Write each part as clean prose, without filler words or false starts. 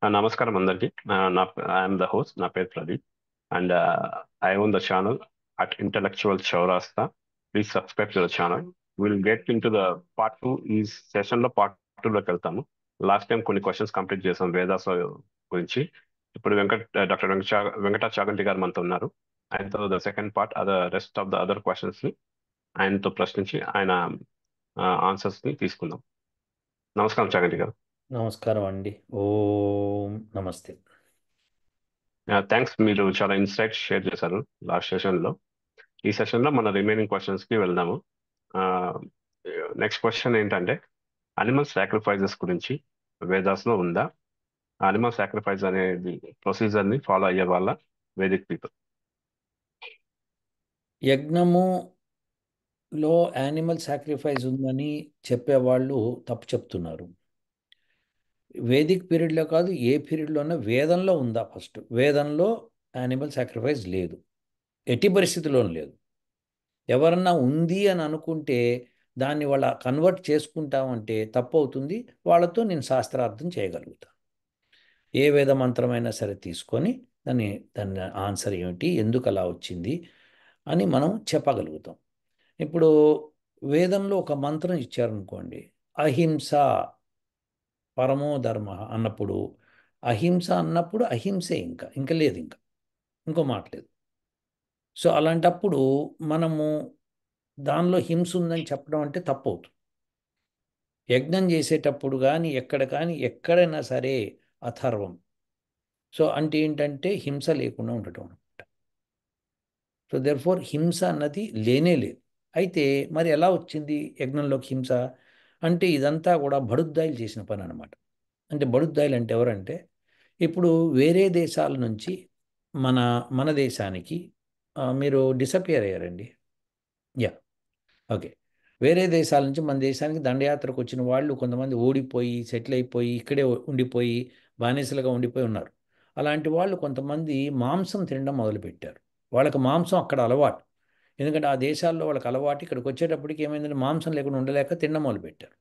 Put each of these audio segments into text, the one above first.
నమస్కారం అందరికి. I'm the host. నా పేరు Pradeep and I own the channel at intellectual Chowrasta. Please subscribe to the channel. Will get into the part two. ఈ session లో part టూలోకి వెళ్తాము. లాస్ట్ టైం కొన్ని క్వశ్చన్స్ కంప్లీట్ చేసాం వేదాస్ గురించి. ఇప్పుడు డాక్టర్ వెంకట చాగంటి గారు మనతో ఉన్నారు. ఆయనతో the second part rest of the other questions ని ఆయనతో ప్రశ్నించి ఆయన ఆన్సర్స్ ని తీసుకుందాం. నమస్కారం చాగంటి గారు. నమస్కారం అండి. ఓం నమస్తే. థ్యాంక్స్, మీరు చాలా ఇన్సైట్స్ షేర్ చేశారు లాస్ట్ సెషన్లో. ఈ సెషన్లో మన రిమైనింగ్ క్వశ్చన్స్కి వెళ్దాము. నెక్స్ట్ క్వశ్చన్ ఏంటంటే, అనిమల్ సాక్రిఫైజెస్ గురించి వేదాస్లో ఉందా? అనిమల్ సాక్రిఫైస్ అనేది ప్రొసీజర్ని ఫాలో అయ్యే వాళ్ళ వేదిక్ పీపుల్? యజ్ఞములో యానిమల్ సాక్రిఫైస్ ఉందని చెప్పేవాళ్ళు తప్పు చెప్తున్నారు. వేదిక్ పీరియడ్లో కాదు, ఏ పీరియడ్లోనే వేదంలో ఉందా? ఫస్ట్ వేదంలో యానిమల్ సాక్రిఫైస్ లేదు, ఎట్టి పరిస్థితుల్లోనూ లేదు. ఎవరన్నా ఉంది అని అనుకుంటే దాన్ని వాళ్ళ కన్వర్ట్ చేసుకుంటామంటే తప్పు అవుతుంది. వాళ్ళతో నేను శాస్త్రార్థం చేయగలుగుతాను. ఏ వేద మంత్రమైనా సరే తీసుకొని దాని ఆన్సర్ ఏమిటి, ఎందుకు అలా వచ్చింది అని మనం చెప్పగలుగుతాం. ఇప్పుడు వేదంలో ఒక మంత్రం ఇచ్చారనుకోండి, అహింస పరమో ధర్మ అన్నప్పుడు, అహింస అన్నప్పుడు అహింసే, ఇంకా లేదు, ఇంకో మాట లేదు. సో అలాంటప్పుడు మనము దానిలో హింస ఉందని చెప్పడం అంటే తప్పు అవుతుంది. యజ్ఞం చేసేటప్పుడు కానీ ఎక్కడైనా సరే అథర్వం. సో అంటే ఏంటంటే హింస లేకుండా ఉండటం అనమాట. సో దెర్ఫోర్ హింస అన్నది లేనే లేదు. అయితే మరి ఎలా వచ్చింది యజ్ఞంలోకి హింస? అంటే ఇదంతా కూడా బడుద్దాయిలు చేసిన పని అనమాట. అంటే బడుద్దాయిలు అంటే ఎవరంటే, ఇప్పుడు వేరే దేశాల నుంచి మన మన దేశానికి మీరు డిసపియర్ అయ్యారండి. Yeah, okay. వేరే దేశాల నుంచి మన దేశానికి దండయాత్రకు వచ్చిన వాళ్ళు కొంతమంది ఓడిపోయి సెటిల్ అయిపోయి ఇక్కడే ఉండిపోయి బానిసలుగా ఉండిపోయి ఉన్నారు. అలాంటి వాళ్ళు కొంతమంది మాంసం తినడం మొదలుపెట్టారు. వాళ్ళకి మాంసం అక్కడ అలవాటు. ఎందుకంటే ఆ దేశాల్లో వాళ్ళకి అలవాటు. ఇక్కడికి వచ్చేటప్పటికి ఏమైందంటే మాంసం లేకుండా ఉండలేక తినడం మొదలుపెట్టారు.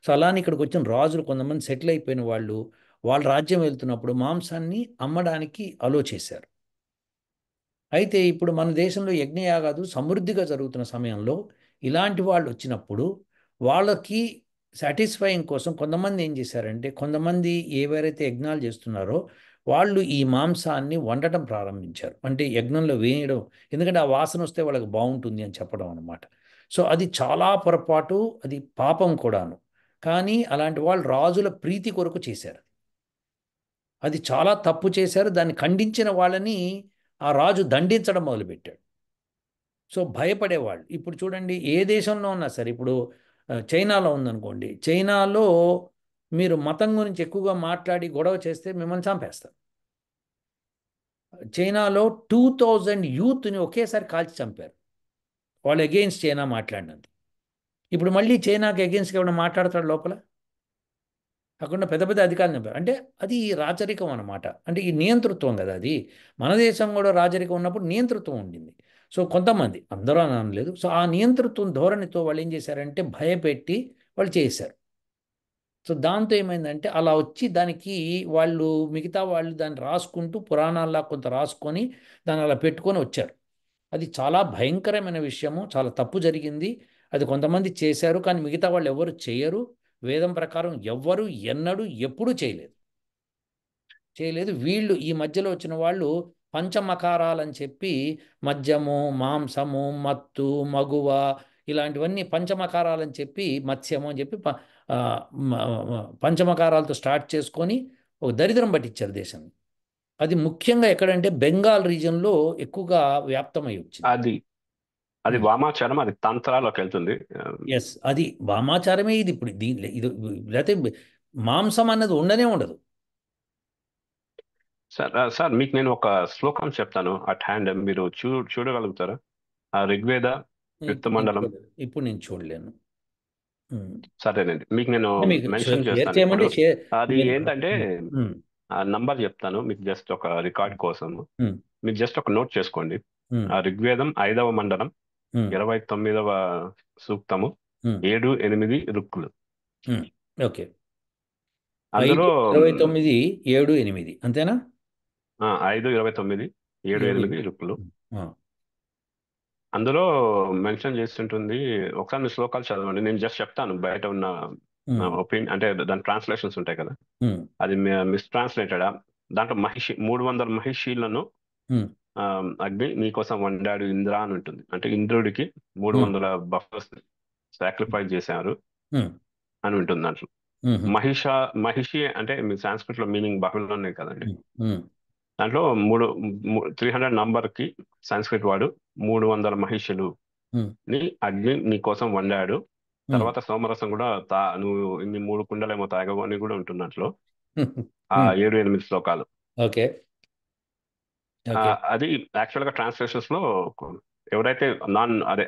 సో అలానే ఇక్కడికి వచ్చిన రాజులు కొంతమంది సెటిల్ అయిపోయిన వాళ్ళు, వాళ్ళ రాజ్యం వెళ్తున్నప్పుడు మాంసాన్ని అమ్మడానికి అలో చేశారు. అయితే ఇప్పుడు మన దేశంలో యజ్ఞయాగాలు సమృద్ధిగా జరుగుతున్న సమయంలో ఇలాంటి వాళ్ళు వచ్చినప్పుడు వాళ్ళకి సాటిస్ఫైయింగ్ కోసం కొంతమంది ఏం చేశారంటే, కొంతమంది ఎవరైతే యజ్ఞాలు చేస్తున్నారో వాళ్ళు ఈ మాంసాన్ని వండటం ప్రారంభించారు. అంటే యజ్ఞంలో వేయడం, ఎందుకంటే ఆ వాసన వస్తే వాళ్ళకి బాగుంటుంది అని చెప్పడం అనమాట. సో అది చాలా పొరపాటు, అది పాపం కూడాను. కానీ అలాంటి వాళ్ళు రాజుల ప్రీతి కొరకు చేశారు. అది చాలా తప్పు చేశారు. దాన్ని ఖండించిన వాళ్ళని ఆ రాజు దండించడం మొదలుపెట్టాడు. సో భయపడేవాళ్ళు. ఇప్పుడు చూడండి, ఏ దేశంలో ఉన్నా సరే, ఇప్పుడు చైనాలో ఉందనుకోండి, చైనాలో మీరు మతం గురించి ఎక్కువగా మాట్లాడి గొడవ చేస్తే మిమ్మల్ని చంపేస్తారు. చైనాలో 2000 యూత్ని ఒకేసారి కాల్చి చంపారు, వాళ్ళు అగెయిన్స్ట్ చైనా మాట్లాడినందుకు. ఇప్పుడు మళ్ళీ చైనాకి అగెయిన్స్ట్గా ఏమైనా మాట్లాడతాడు లోపల? కాకుండా పెద్ద పెద్ద అధికారులు చంపారు. అంటే అది రాచరికం అన్నమాట. అంటే ఈ నియంతృత్వం కదా అది. మన దేశం కూడా రాచరికం ఉన్నప్పుడు నియంతృత్వం ఉండింది. సో కొంతమంది, అందరూ అని అనలేదు. సో ఆ నియంతృత్వం ధోరణితో వాళ్ళు ఏం చేశారంటే భయపెట్టి వాళ్ళు చేశారు. సో దాంతో ఏమైందంటే అలా వచ్చి దానికి వాళ్ళు, మిగతా వాళ్ళు దాన్ని రాసుకుంటూ పురాణాల్లో కొంత రాసుకొని దాన్ని అలా పెట్టుకొని వచ్చారు. అది చాలా భయంకరమైన విషయము, చాలా తప్పు జరిగింది. అది కొంతమంది చేశారు, కానీ మిగతా వాళ్ళు ఎవరు చేయరు. వేదం ప్రకారం ఎవ్వరు ఎన్నడూ ఎప్పుడూ చేయలేదు. వీళ్ళు ఈ మధ్యలో వచ్చిన వాళ్ళు పంచమకారాలని చెప్పి మద్యము, మాంసము, మత్తు, మగువ ఇలాంటివన్నీ పంచమకారాలని చెప్పి, మత్స్యము అని చెప్పి పంచమకారాలతో స్టార్ట్ చేసుకొని ఒక దరిద్రం పట్టించారు దేశాన్ని. అది ముఖ్యంగా ఎక్కడంటే బెంగాల్ రీజియన్లో ఎక్కువగా వ్యాప్తమై వచ్చింది. అది వామాచారం, అది తంత్రాలోకి వెళ్తుంది. ఎస్, అది వామాచారమే. ఇది ఇప్పుడు ఇది లేకపోతే మాంసం అన్నది ఉండనే ఉండదు. సార్ మీకు నేను ఒక శ్లోకం చెప్తాను అట్ హ్యాండ్, మీరు చూడగలుగుతారా? ఆ ఋగ్వేద ఫిఫ్త్ మండలం. ఇప్పుడు నేను చూడలేను. సరేనండి, మీకు నేను మీకు మెన్షన్ షేర్ చేస్తాను ఇప్పుడు. చేయమంటే షేర్. అది మీరు ఏంటంటే, ఆ నంబర్ చెప్తాను మీకు, జస్ట్ ఒక రికార్డ్ కోసం. మీరు జస్ట్ ఒక నోట్ చేసుకోండి. ఆ ఋగ్వేదం 5వ మండలం 29వ సూక్తము 7, 8 రుక్కులు. ఓకే. అందులో 5, 29, 7, 8 అంతేనా? 5, 29, 7, 7, 8 8. రుక్కులు. ఆ, అందులో మెన్షన్ చేస్తుంటుంది. ఒకసారి మీ శ్లోకాలు చదవండి, నేను జస్ట్ చెప్తాను బయట ఉన్న ఉమ్, ఒపీనియన్, అంటే దాని ట్రాన్స్లేషన్స్ ఉంటాయి కదా, ఉమ్, అది మిస్ ట్రాన్స్లేటెడా. దాంట్లో 300 మహిషీలను ఉమ్, అగ్ని నీకోసం వండాడు ఇంద్ర అని ఉంటుంది. అంటే ఇంద్రుడికి ఉమ్, 300 బఫర్స్ సాక్రిఫైస్ చేశారు ఉమ్, అని ఉంటుంది దాంట్లో. ఉమ్, మహిష మహిషి అంటే మీ సాంస్క్రిట్ లో మీనింగ్ బహుళనే కదండి. ఉమ్, ఉమ్, దాంట్లో 300 నంబర్ కి సంస్కృత్ వాడు 300 మహిషులు ఉమ్, ని అగ్ని నీ కోసం వండాడు. ఉమ్, తర్వాత సోమరసం కూడా నువ్వు ఇన్ని 3 కుండలేమో తాగవు అని కూడా ఉంటున్నట్లు ఆ ఉమ్. 7, 8 శ్లోకాలు. ఓకే, ఆ, ఓకే. అది యాక్చువల్ గా ట్రాన్స్లేషన్స్ లో ఎవరైతే నాన్ అదే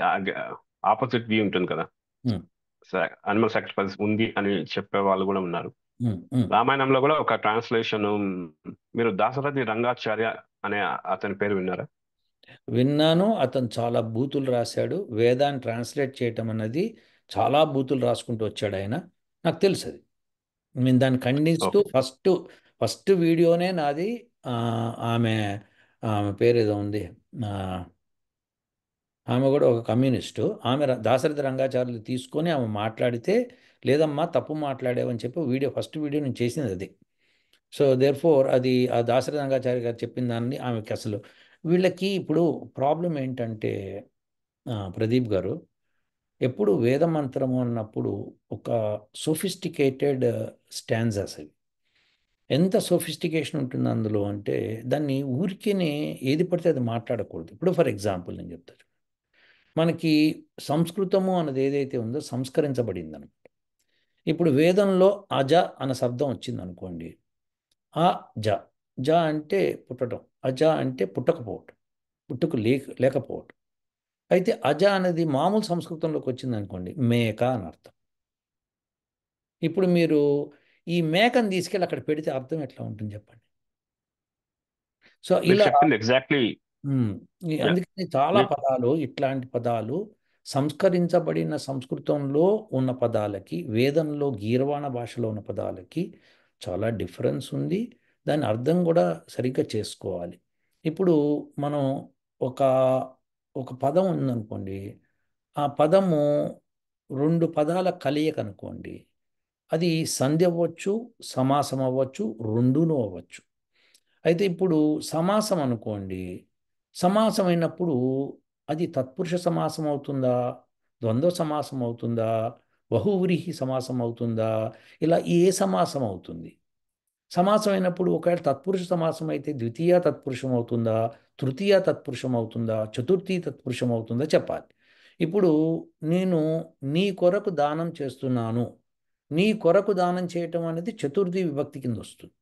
ఆపోజిట్ వ్యూ ఉంటుంది కదా, ఉమ్, అనిమల్ సాక్రిఫైస్ ఉంది అని చెప్పే వాళ్ళు కూడా ఉన్నారు. ఉమ్, ఉమ్. రామాయణంలో కూడా ఒక ట్రాన్స్లేషన్, మీరు దాశరథి రంగాచార్య అనే అతని పేరు విన్నారా? విన్నాను. అతను చాలా బూతులు రాశాడు. వేదాన్ని ట్రాన్స్లేట్ చేయటం అన్నది చాలా బూతులు రాసుకుంటూ వచ్చాడు ఆయన. నాకు తెలుసు అది. నేను దాన్ని ఖండిస్తూ ఓకే. ఫస్ట్ ఫస్ట్ వీడియోనే నాది. ఆ, ఆమె ఆమె పేరు ఏదో ఉంది. ఆ, ఆమె కూడా ఒక కమ్యూనిస్టు. ఆమె దాశరథి రంగాచార్యులు తీసుకొని ఆమె మాట్లాడితే, లేదమ్మా తప్పు మాట్లాడేవని చెప్పి వీడియో, ఫస్ట్ వీడియో నేను చేసింది అది. సో దేర్ ఫోర్ అది ఆ దాశరథి రంగాచార్య గారు చెప్పిన దాన్ని ఆమెకి అసలు, వీళ్ళకి ఇప్పుడు ప్రాబ్లం ఏంటంటే ప్రదీప్ గారు, ఎప్పుడు వేద మంత్రము అన్నప్పుడు ఒక సోఫిస్టికేటెడ్ స్టాండ్సెస్ అవి. ఎంత సోఫిస్టికేషన్ ఉంటుంది అందులో అంటే, దాన్ని ఊరికేనే ఏది పడితే అది మాట్లాడకూడదు. ఇప్పుడు ఫర్ ఎగ్జాంపుల్ నేను చెప్తాను. మనకి సంస్కృతము అన్నది ఏదైతే ఉందో సంస్కరించబడింది అనమాట. ఇప్పుడు వేదంలో అజ అన్న శబ్దం వచ్చింది అనుకోండి. ఆ జ, జ అంటే పుట్టడం, అజ అంటే పుట్టకపోవటం, లేకపోవటం. అయితే అజ అనేది మామూలు సంస్కృతంలోకి వచ్చింది అనుకోండి, మేక అని అర్థం. ఇప్పుడు మీరు ఈ మేకను తీసుకెళ్ళి అక్కడ పెడితే అర్థం ఎట్లా ఉంటుంది చెప్పండి. సో మీరు ఇలా చెప్పింది ఎగ్జాక్ట్లీ. ఉమ్, అందుకని చాలా పదాలు, ఇట్లాంటి పదాలు సంస్కరించబడిన సంస్కృతంలో ఉన్న పదాలకి, వేదంలో గీర్వాణ భాషలో ఉన్న పదాలకి చాలా డిఫరెన్స్ ఉంది. దాని అర్థం కూడా సరిగ్గా చేసుకోవాలి. ఇప్పుడు మనం ఒక ఒక పదం ఉందనుకోండి, ఆ పదము 2 పదాల కలయిక అనుకోండి, అది సంధి అవ్వచ్చు, సమాసం అవ్వచ్చు, రెండును అవ్వచ్చు. అయితే ఇప్పుడు సమాసం అనుకోండి, సమాసం అయినప్పుడు అది తత్పురుష సమాసం అవుతుందా, ద్వంద్వ సమాసం అవుతుందా, బహువ్రీహి సమాసం అవుతుందా, ఇలా ఏ సమాసం అవుతుంది? సమాసం అయినప్పుడు ఒకవేళ తత్పురుష సమాసం అయితే ద్వితీయ తత్పురుషం అవుతుందా, తృతీయ తత్పురుషం అవుతుందా, చతుర్థి తత్పురుషం అవుతుందా చెప్పాలి. ఇప్పుడు నేను నీ కొరకు దానం చేస్తున్నాను, నీ కొరకు దానం చేయటం అనేది చతుర్థి విభక్తి కింద వస్తుంది.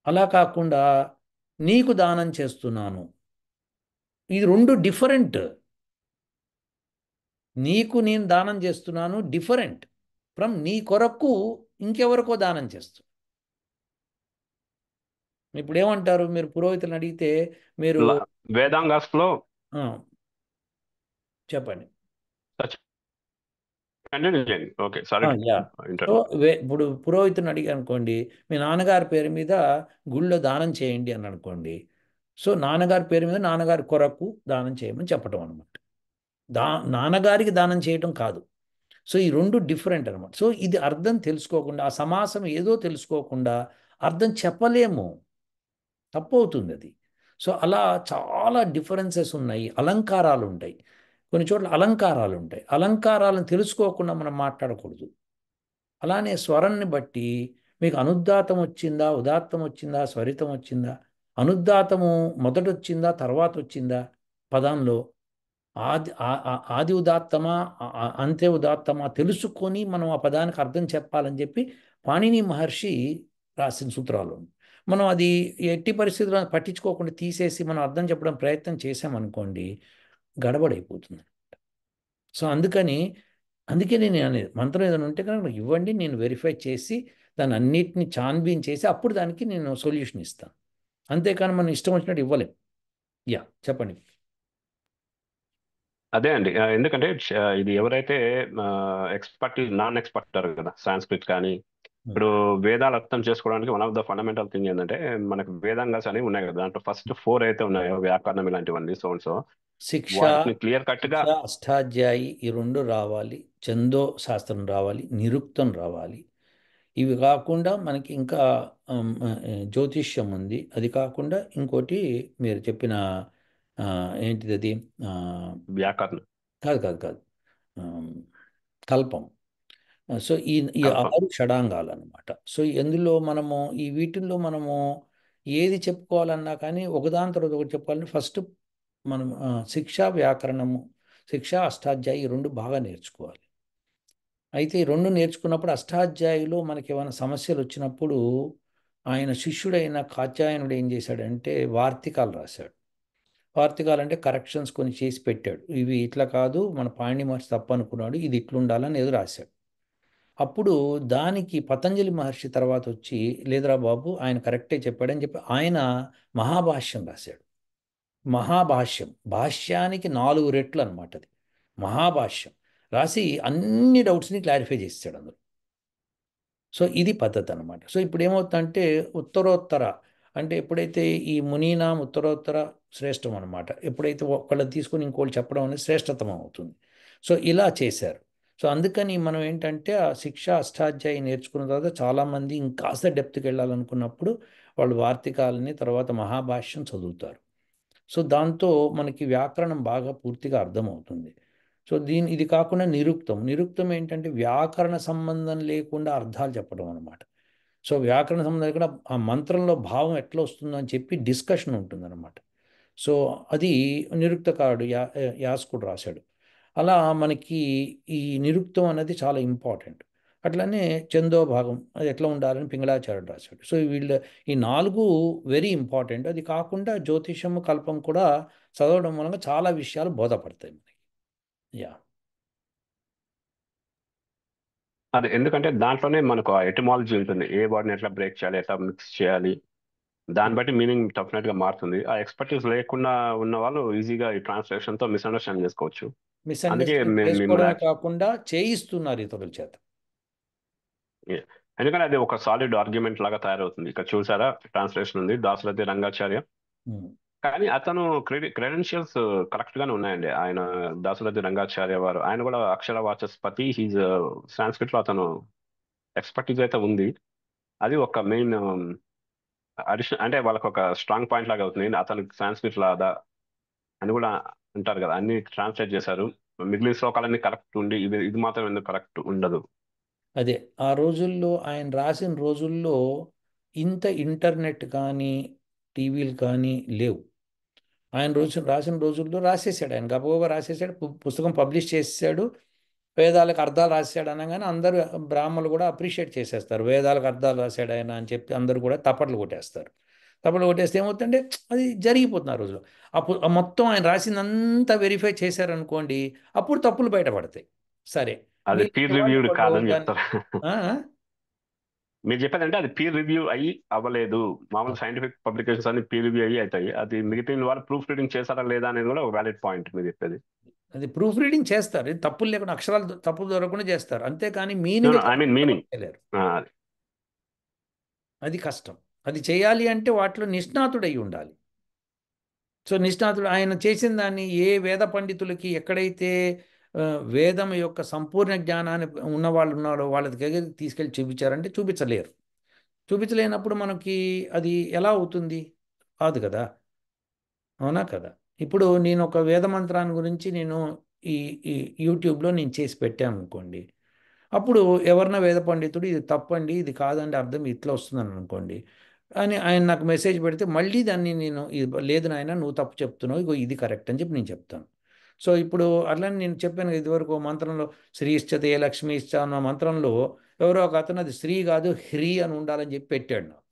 అలా కాకుండా నీకు దానం చేస్తున్నాను, ఇది రెండు డిఫరెంట్. నీకు నేను దానం చేస్తున్నాను డిఫరెంట్ ఫ్రమ్ నీ కొరకు ఇంకెవరికో దానం చేస్తు. ఇప్పుడు ఏమంటారు, మీరు పురోహితులను అడిగితే మీరు వేదాంగాస్ లో ఆ, చెప్పండి. Okay, sorry yeah. So interrupt. ఇప్పుడు పురోహితుని అడిగి అనుకోండి, మీ నాన్నగారి పేరు మీద గుళ్ళో దానం చేయండి అని అనుకోండి. సో నాన్నగారి పేరు మీద నాన్నగారి కొరకు దానం చేయమని చెప్పడం అనమాట. దా నాన్నగారికి దానం చేయటం కాదు. సో ఈ రెండు డిఫరెంట్ అనమాట. సో ఇది అర్థం తెలుసుకోకుండా, ఆ సమాసం ఏదో తెలుసుకోకుండా అర్థం చెప్పలేము, తప్పు అవుతుంది అది. సో అలా చాలా డిఫరెన్సెస్ ఉన్నాయి. అలంకారాలు ఉంటాయి, కొన్ని చోట్ల అలంకారాలు ఉంటాయి. అలంకారాలను తెలుసుకోకుండా మనం మాట్లాడకూడదు. అలానే స్వరాన్ని బట్టి మీకు అనుద్దాతం వచ్చిందా, ఉదాత్తం వచ్చిందా, స్వరితం వచ్చిందా, అనుద్దాతము మొదట వచ్చిందా తర్వాత వచ్చిందా పదంలో, ఆది ఉదాత్తమా, అంత్య ఉదాత్తమా తెలుసుకొని మనం ఆ పదానికి అర్థం చెప్పాలని చెప్పి పాణిని మహర్షి రాసిన సూత్రాలు. మనం అది ఎట్టి పరిస్థితుల్లో పట్టించుకోకుండా తీసేసి మనం అర్థం చెప్పడం ప్రయత్నం చేసామనుకోండి, గడబడైపోతుంది. సో అందుకే నేను అనేది, మంత్రం ఏదైనా ఉంటే కనుక నాకు ఇవ్వండి, నేను వెరిఫై చేసి దాన్ని అన్నిటిని ఛాన్బీన్ చేసి అప్పుడు దానికి నేను సొల్యూషన్ ఇస్తాను. అంతేకాని మనం ఇష్టం వచ్చినట్టు ఇవ్వలేం. యా, చెప్పండి. అదే అండి, ఎందుకంటే ఇది ఎవరైతే ఎక్స్పర్ట్ నాన్ ఎక్స్పర్ట్ అంటారు కదా, సాంస్క్రిట్ కానీ ఇప్పుడు వేదాలు అర్థం చేసుకోవడానికి one of the fundamental thing ఏంటంటే మనకు వేదాంగాస్ అనేవి ఉన్నాయి కదా, దాంట్లో ఫస్ట్ 4 అయితే ఉన్నాయో వ్యాకరణం ఇలాంటివన్నీ సో సో శిక్ష వాటిని క్లియర్ కట్ గా శిక్ష అష్టాధ్యాయి ఈ రెండు రావాలి, చందో శాస్త్రం రావాలి, నిరుక్తం రావాలి. ఇవి కాకుండా మనకి ఇంకా జ్యోతిష్యం ఉంది. అది కాకుండా ఇంకోటి మీరు చెప్పిన ఆ, ఏంటిది అది, ఆ, వ్యాకరణం, కాదు కాదు కాదు, ఆమ్, కల్పం. సో ఈ కల్పం. 6 షడాంగాలు అనమాట. సో ఎందులో మనము ఈ వీటిల్లో మనము ఏది చెప్పుకోవాలన్నా కానీ ఒకదాని తర్వాత ఒకటి చెప్పుకోవాలంటే ఫస్ట్ మనం శిక్ష వ్యాకరణము, శిక్ష అష్టాధ్యాయి ఈ రెండు బాగా నేర్చుకోవాలి. అయితే ఈ రెండు నేర్చుకున్నప్పుడు అష్టాధ్యాయిలో మనకి ఏమైనా సమస్యలు వచ్చినప్పుడు ఆయన శిష్యుడైన కాత్యాయనుడు ఏం చేశాడంటే వార్తికాలు రాశాడు. వార్తికాలు అంటే కరెక్షన్స్ కొన్ని చేసి పెట్టాడు. ఇవి ఇట్లా కాదు, మన పాణిని మహర్షి తప్పు అనుకున్నాడు, ఇది ఇట్లుండాలని ఏదో రాశాడు. అప్పుడు దానికి పతంజలి మహర్షి తర్వాత వచ్చి లేదురా బాబు ఆయన కరెక్టే చెప్పాడని చెప్పి ఆయన మహాభాష్యం రాశాడు. మహాభాష్యం, భాష్యానికి 4 రెట్లు అనమాట అది. మహాభాష్యం రాసి అన్ని డౌట్స్ని క్లారిఫై చేసాడు అందులో. సో ఇది పద్ధతి అనమాట. సో ఇప్పుడు ఏమవుతుందంటే ఉత్తరోత్తర, అంటే ఎప్పుడైతే ఈ మునీనాం ఉత్తరోత్తర శ్రేష్టం అనమాట, ఎప్పుడైతే ఒకళ్ళు తీసుకొని ఇంకోళ్ళు చెప్పడం అనేది శ్రేష్టతమం అవుతుంది. సో ఇలా చేశారు. సో అందుకని మనం ఏంటంటే ఆ శిక్ష అష్టాధ్యాయి నేర్చుకున్న తర్వాత చాలామంది ఇంకాస్త డెప్త్కి వెళ్ళాలనుకున్నప్పుడు వాళ్ళు వార్తికాలని తర్వాత మహాభాష్యం చదువుతారు. సో దాంతో మనకి వ్యాకరణం బాగా పూర్తిగా అర్థమవుతుంది. సో ఇది కాకుండా నిరుక్తం. నిరుక్తం ఏంటంటే వ్యాకరణ సంబంధం లేకుండా అర్థాలు చెప్పడం అనమాట. సో వ్యాకరణ సంబంధం లేకుండా ఆ మంత్రంలో భావం ఎట్లా వస్తుందో అని చెప్పి డిస్కషన్ ఉంటుందన్నమాట. సో అది నిరుక్తకారుడు యాస్కుడు రాశాడు. అలా మనకి ఈ నిరుక్తం అనేది చాలా ఇంపార్టెంట్. అట్లనే చందోభాగం అది ఎట్లా ఉండాలని పింగళాచార్యుడు రాశాడు. సో ఈ 4 వెరీ ఇంపార్టెంట్. అది కాకుండా జ్యోతిషము కల్పం కూడా చదవడం మూలంగా చాలా విషయాలు బోధపడతాయి మనకి. యా. అది ఎందుకంటే దాంట్లోనే మనకు ఎటిమాలజీ ఉంటుంది, ఏ వర్డ్ని ఎట్లా బ్రేక్ చేయాలి, ఎట్లా మిక్స్ చేయాలి, దాన్ని బట్టి మీనింగ్ డెఫినెట్ గా మారుతుంది. ఆ ఎక్స్పర్టీస్ లేకుండా ఉన్న వాళ్ళు ఈజీగా ఈ ట్రాన్స్లేషన్ తో మిస్అండర్స్టాండ్ చేసుకోవచ్చు. అందుకే మిస్అండర్స్టాండ్ మిమ్మల్ని చేసుకోవడమే కాకుండా చేయిస్తున్నారు ఇతరుల చేత. ఎందుకంటే అది ఒక సాలిడ్ ఆర్గ్యుమెంట్ లాగా తయారవుతుంది. ఇక్కడ చూసారా ట్రాన్స్లేషన్ ఉంది దాశరథి రంగాచార్య, ఉమ్. కానీ అతను క్రెడెన్షియల్స్ కరెక్ట్ గానే ఉన్నాయండి. ఆయన దాశరథి రంగాచార్య వారు, ఆయన కూడా అక్షర వాచస్పతి, హీజ్ సాంస్క్రిట్ లో అతను ఎక్స్పర్టీస్ అయితే ఉంది. అది ఒక మెయిన్ అడిషన్, అంటే వాళ్ళకి ఒక స్ట్రాంగ్ పాయింట్ లాగా అవుతుంది. అతను సాంస్క్రిట్ లాగా అని కూడా అంటారు కదా, అన్ని ట్రాన్స్లేట్ చేశారు. మిగిలిన శ్లోకాలన్నీ కరెక్ట్ ఉండి ఇది ఇది మాత్రం ఎందుకు కరెక్ట్ ఉండదు. అదే ఆ రోజుల్లో ఆయన రాసిన రోజుల్లో ఇంత ఇంటర్నెట్ కానీ టీవీలు కానీ లేవు. ఆయన రాసిన రోజుల్లో రాసేసాడు, ఆయన గబగబా రాసేసాడు, పుస్తకం పబ్లిష్ చేసేసాడు. వేదాలకు అర్థాలు రాశాడు అనగానే అందరూ బ్రాహ్మణులు కూడా అప్రిషియేట్ చేసేస్తారు. వేదాలకు అర్థాలు రాశాడు ఆయన అని చెప్పి అందరూ కూడా తప్పట్లు కొట్టేస్తారు. తప్పట్లు కొట్టేస్తే ఏమవుతుందంటే అది జరిగిపోతుంది ఆ రోజులో. అప్పుడు ఆ మొత్తం ఆయన రాసిందంతా వెరిఫై చేశారనుకోండి, అప్పుడు తప్పులు బయటపడతాయి. సరే, అది మీలాంటి పీర్ వాళ్ళు రివ్యూడ్ ఒకళ్ళు కాదని దాన్ని చెప్తారు. ఆ? మీరు చెప్పేదంటే అది పీర్ రివ్యూ అయ్యి అవ్వలేదు. మామూలు సైంటిఫిక్ పబ్లికేషన్స్ అన్ని పీర్ రివ్యూ అయ్యి అవుతాయి. అది మిగతా వాళ్ళు ప్రూఫ్ రీడింగ్ చేశారా లేదా అనేది కూడా ఒక వ్యాలిడ్ పాయింట్ మీరు చెప్పేది. అది ప్రూఫ్ రీడింగ్ చేస్తారు, ఇది తప్పులు లేకుండా అక్షరాలు తప్పులు దొరకకుండా చేస్తారు, అంతేకాని మీనింగ్ ఐ మీన్ మీనింగ్. చేయలేరు. అది కష్టం. అది చేయాలి అంటే వాటిలో నిష్ణాతుడై ఉండాలి. సో నిష్ణాతుడు ఆయన చేసిన దాన్ని ఏ వేద పండితులకి ఎక్కడైతే వేదం యొక్క సంపూర్ణ జ్ఞానాన్ని ఉన్న వాళ్ళు ఉన్నారో వాళ్ళ దగ్గరికి తీసుకెళ్ళి చూపించారంటే చూపించలేరు. చూపించలేనప్పుడు మనకి అది ఎలా అవుతుంది? కాదు కదా, అవునా కదా. ఇప్పుడు నేను ఒక వేద మంత్రాన్ని గురించి నేను ఈ ఈ యూట్యూబ్లో నేను చేసి పెట్టాను అనుకోండి, అప్పుడు ఎవరన్నా వేద పండితుడు ఇది తప్పండి ఇది కాదండి అర్థం ఇట్లా వస్తుందని అనుకోండి అని ఆయన నాకు మెసేజ్ పెడితే మళ్ళీ దాన్ని నేను ఇది లేదు నాయన నువ్వు తప్పు చెప్తున్నావు, ఇగో ఇది కరెక్ట్ అని చెప్పి నేను చెప్తాను. సో ఇప్పుడు అట్లనే నేను చెప్పాను కదా, ఇదివరకు ఓ మంత్రంలో శ్రీ ఇష్టతే లక్ష్మి ఇష్ట అన్న మంత్రంలో ఎవరో ఒక అతను అది శ్రీ కాదు హ్రీ అని ఉండాలని చెప్పి పెట్టాడు నాకు.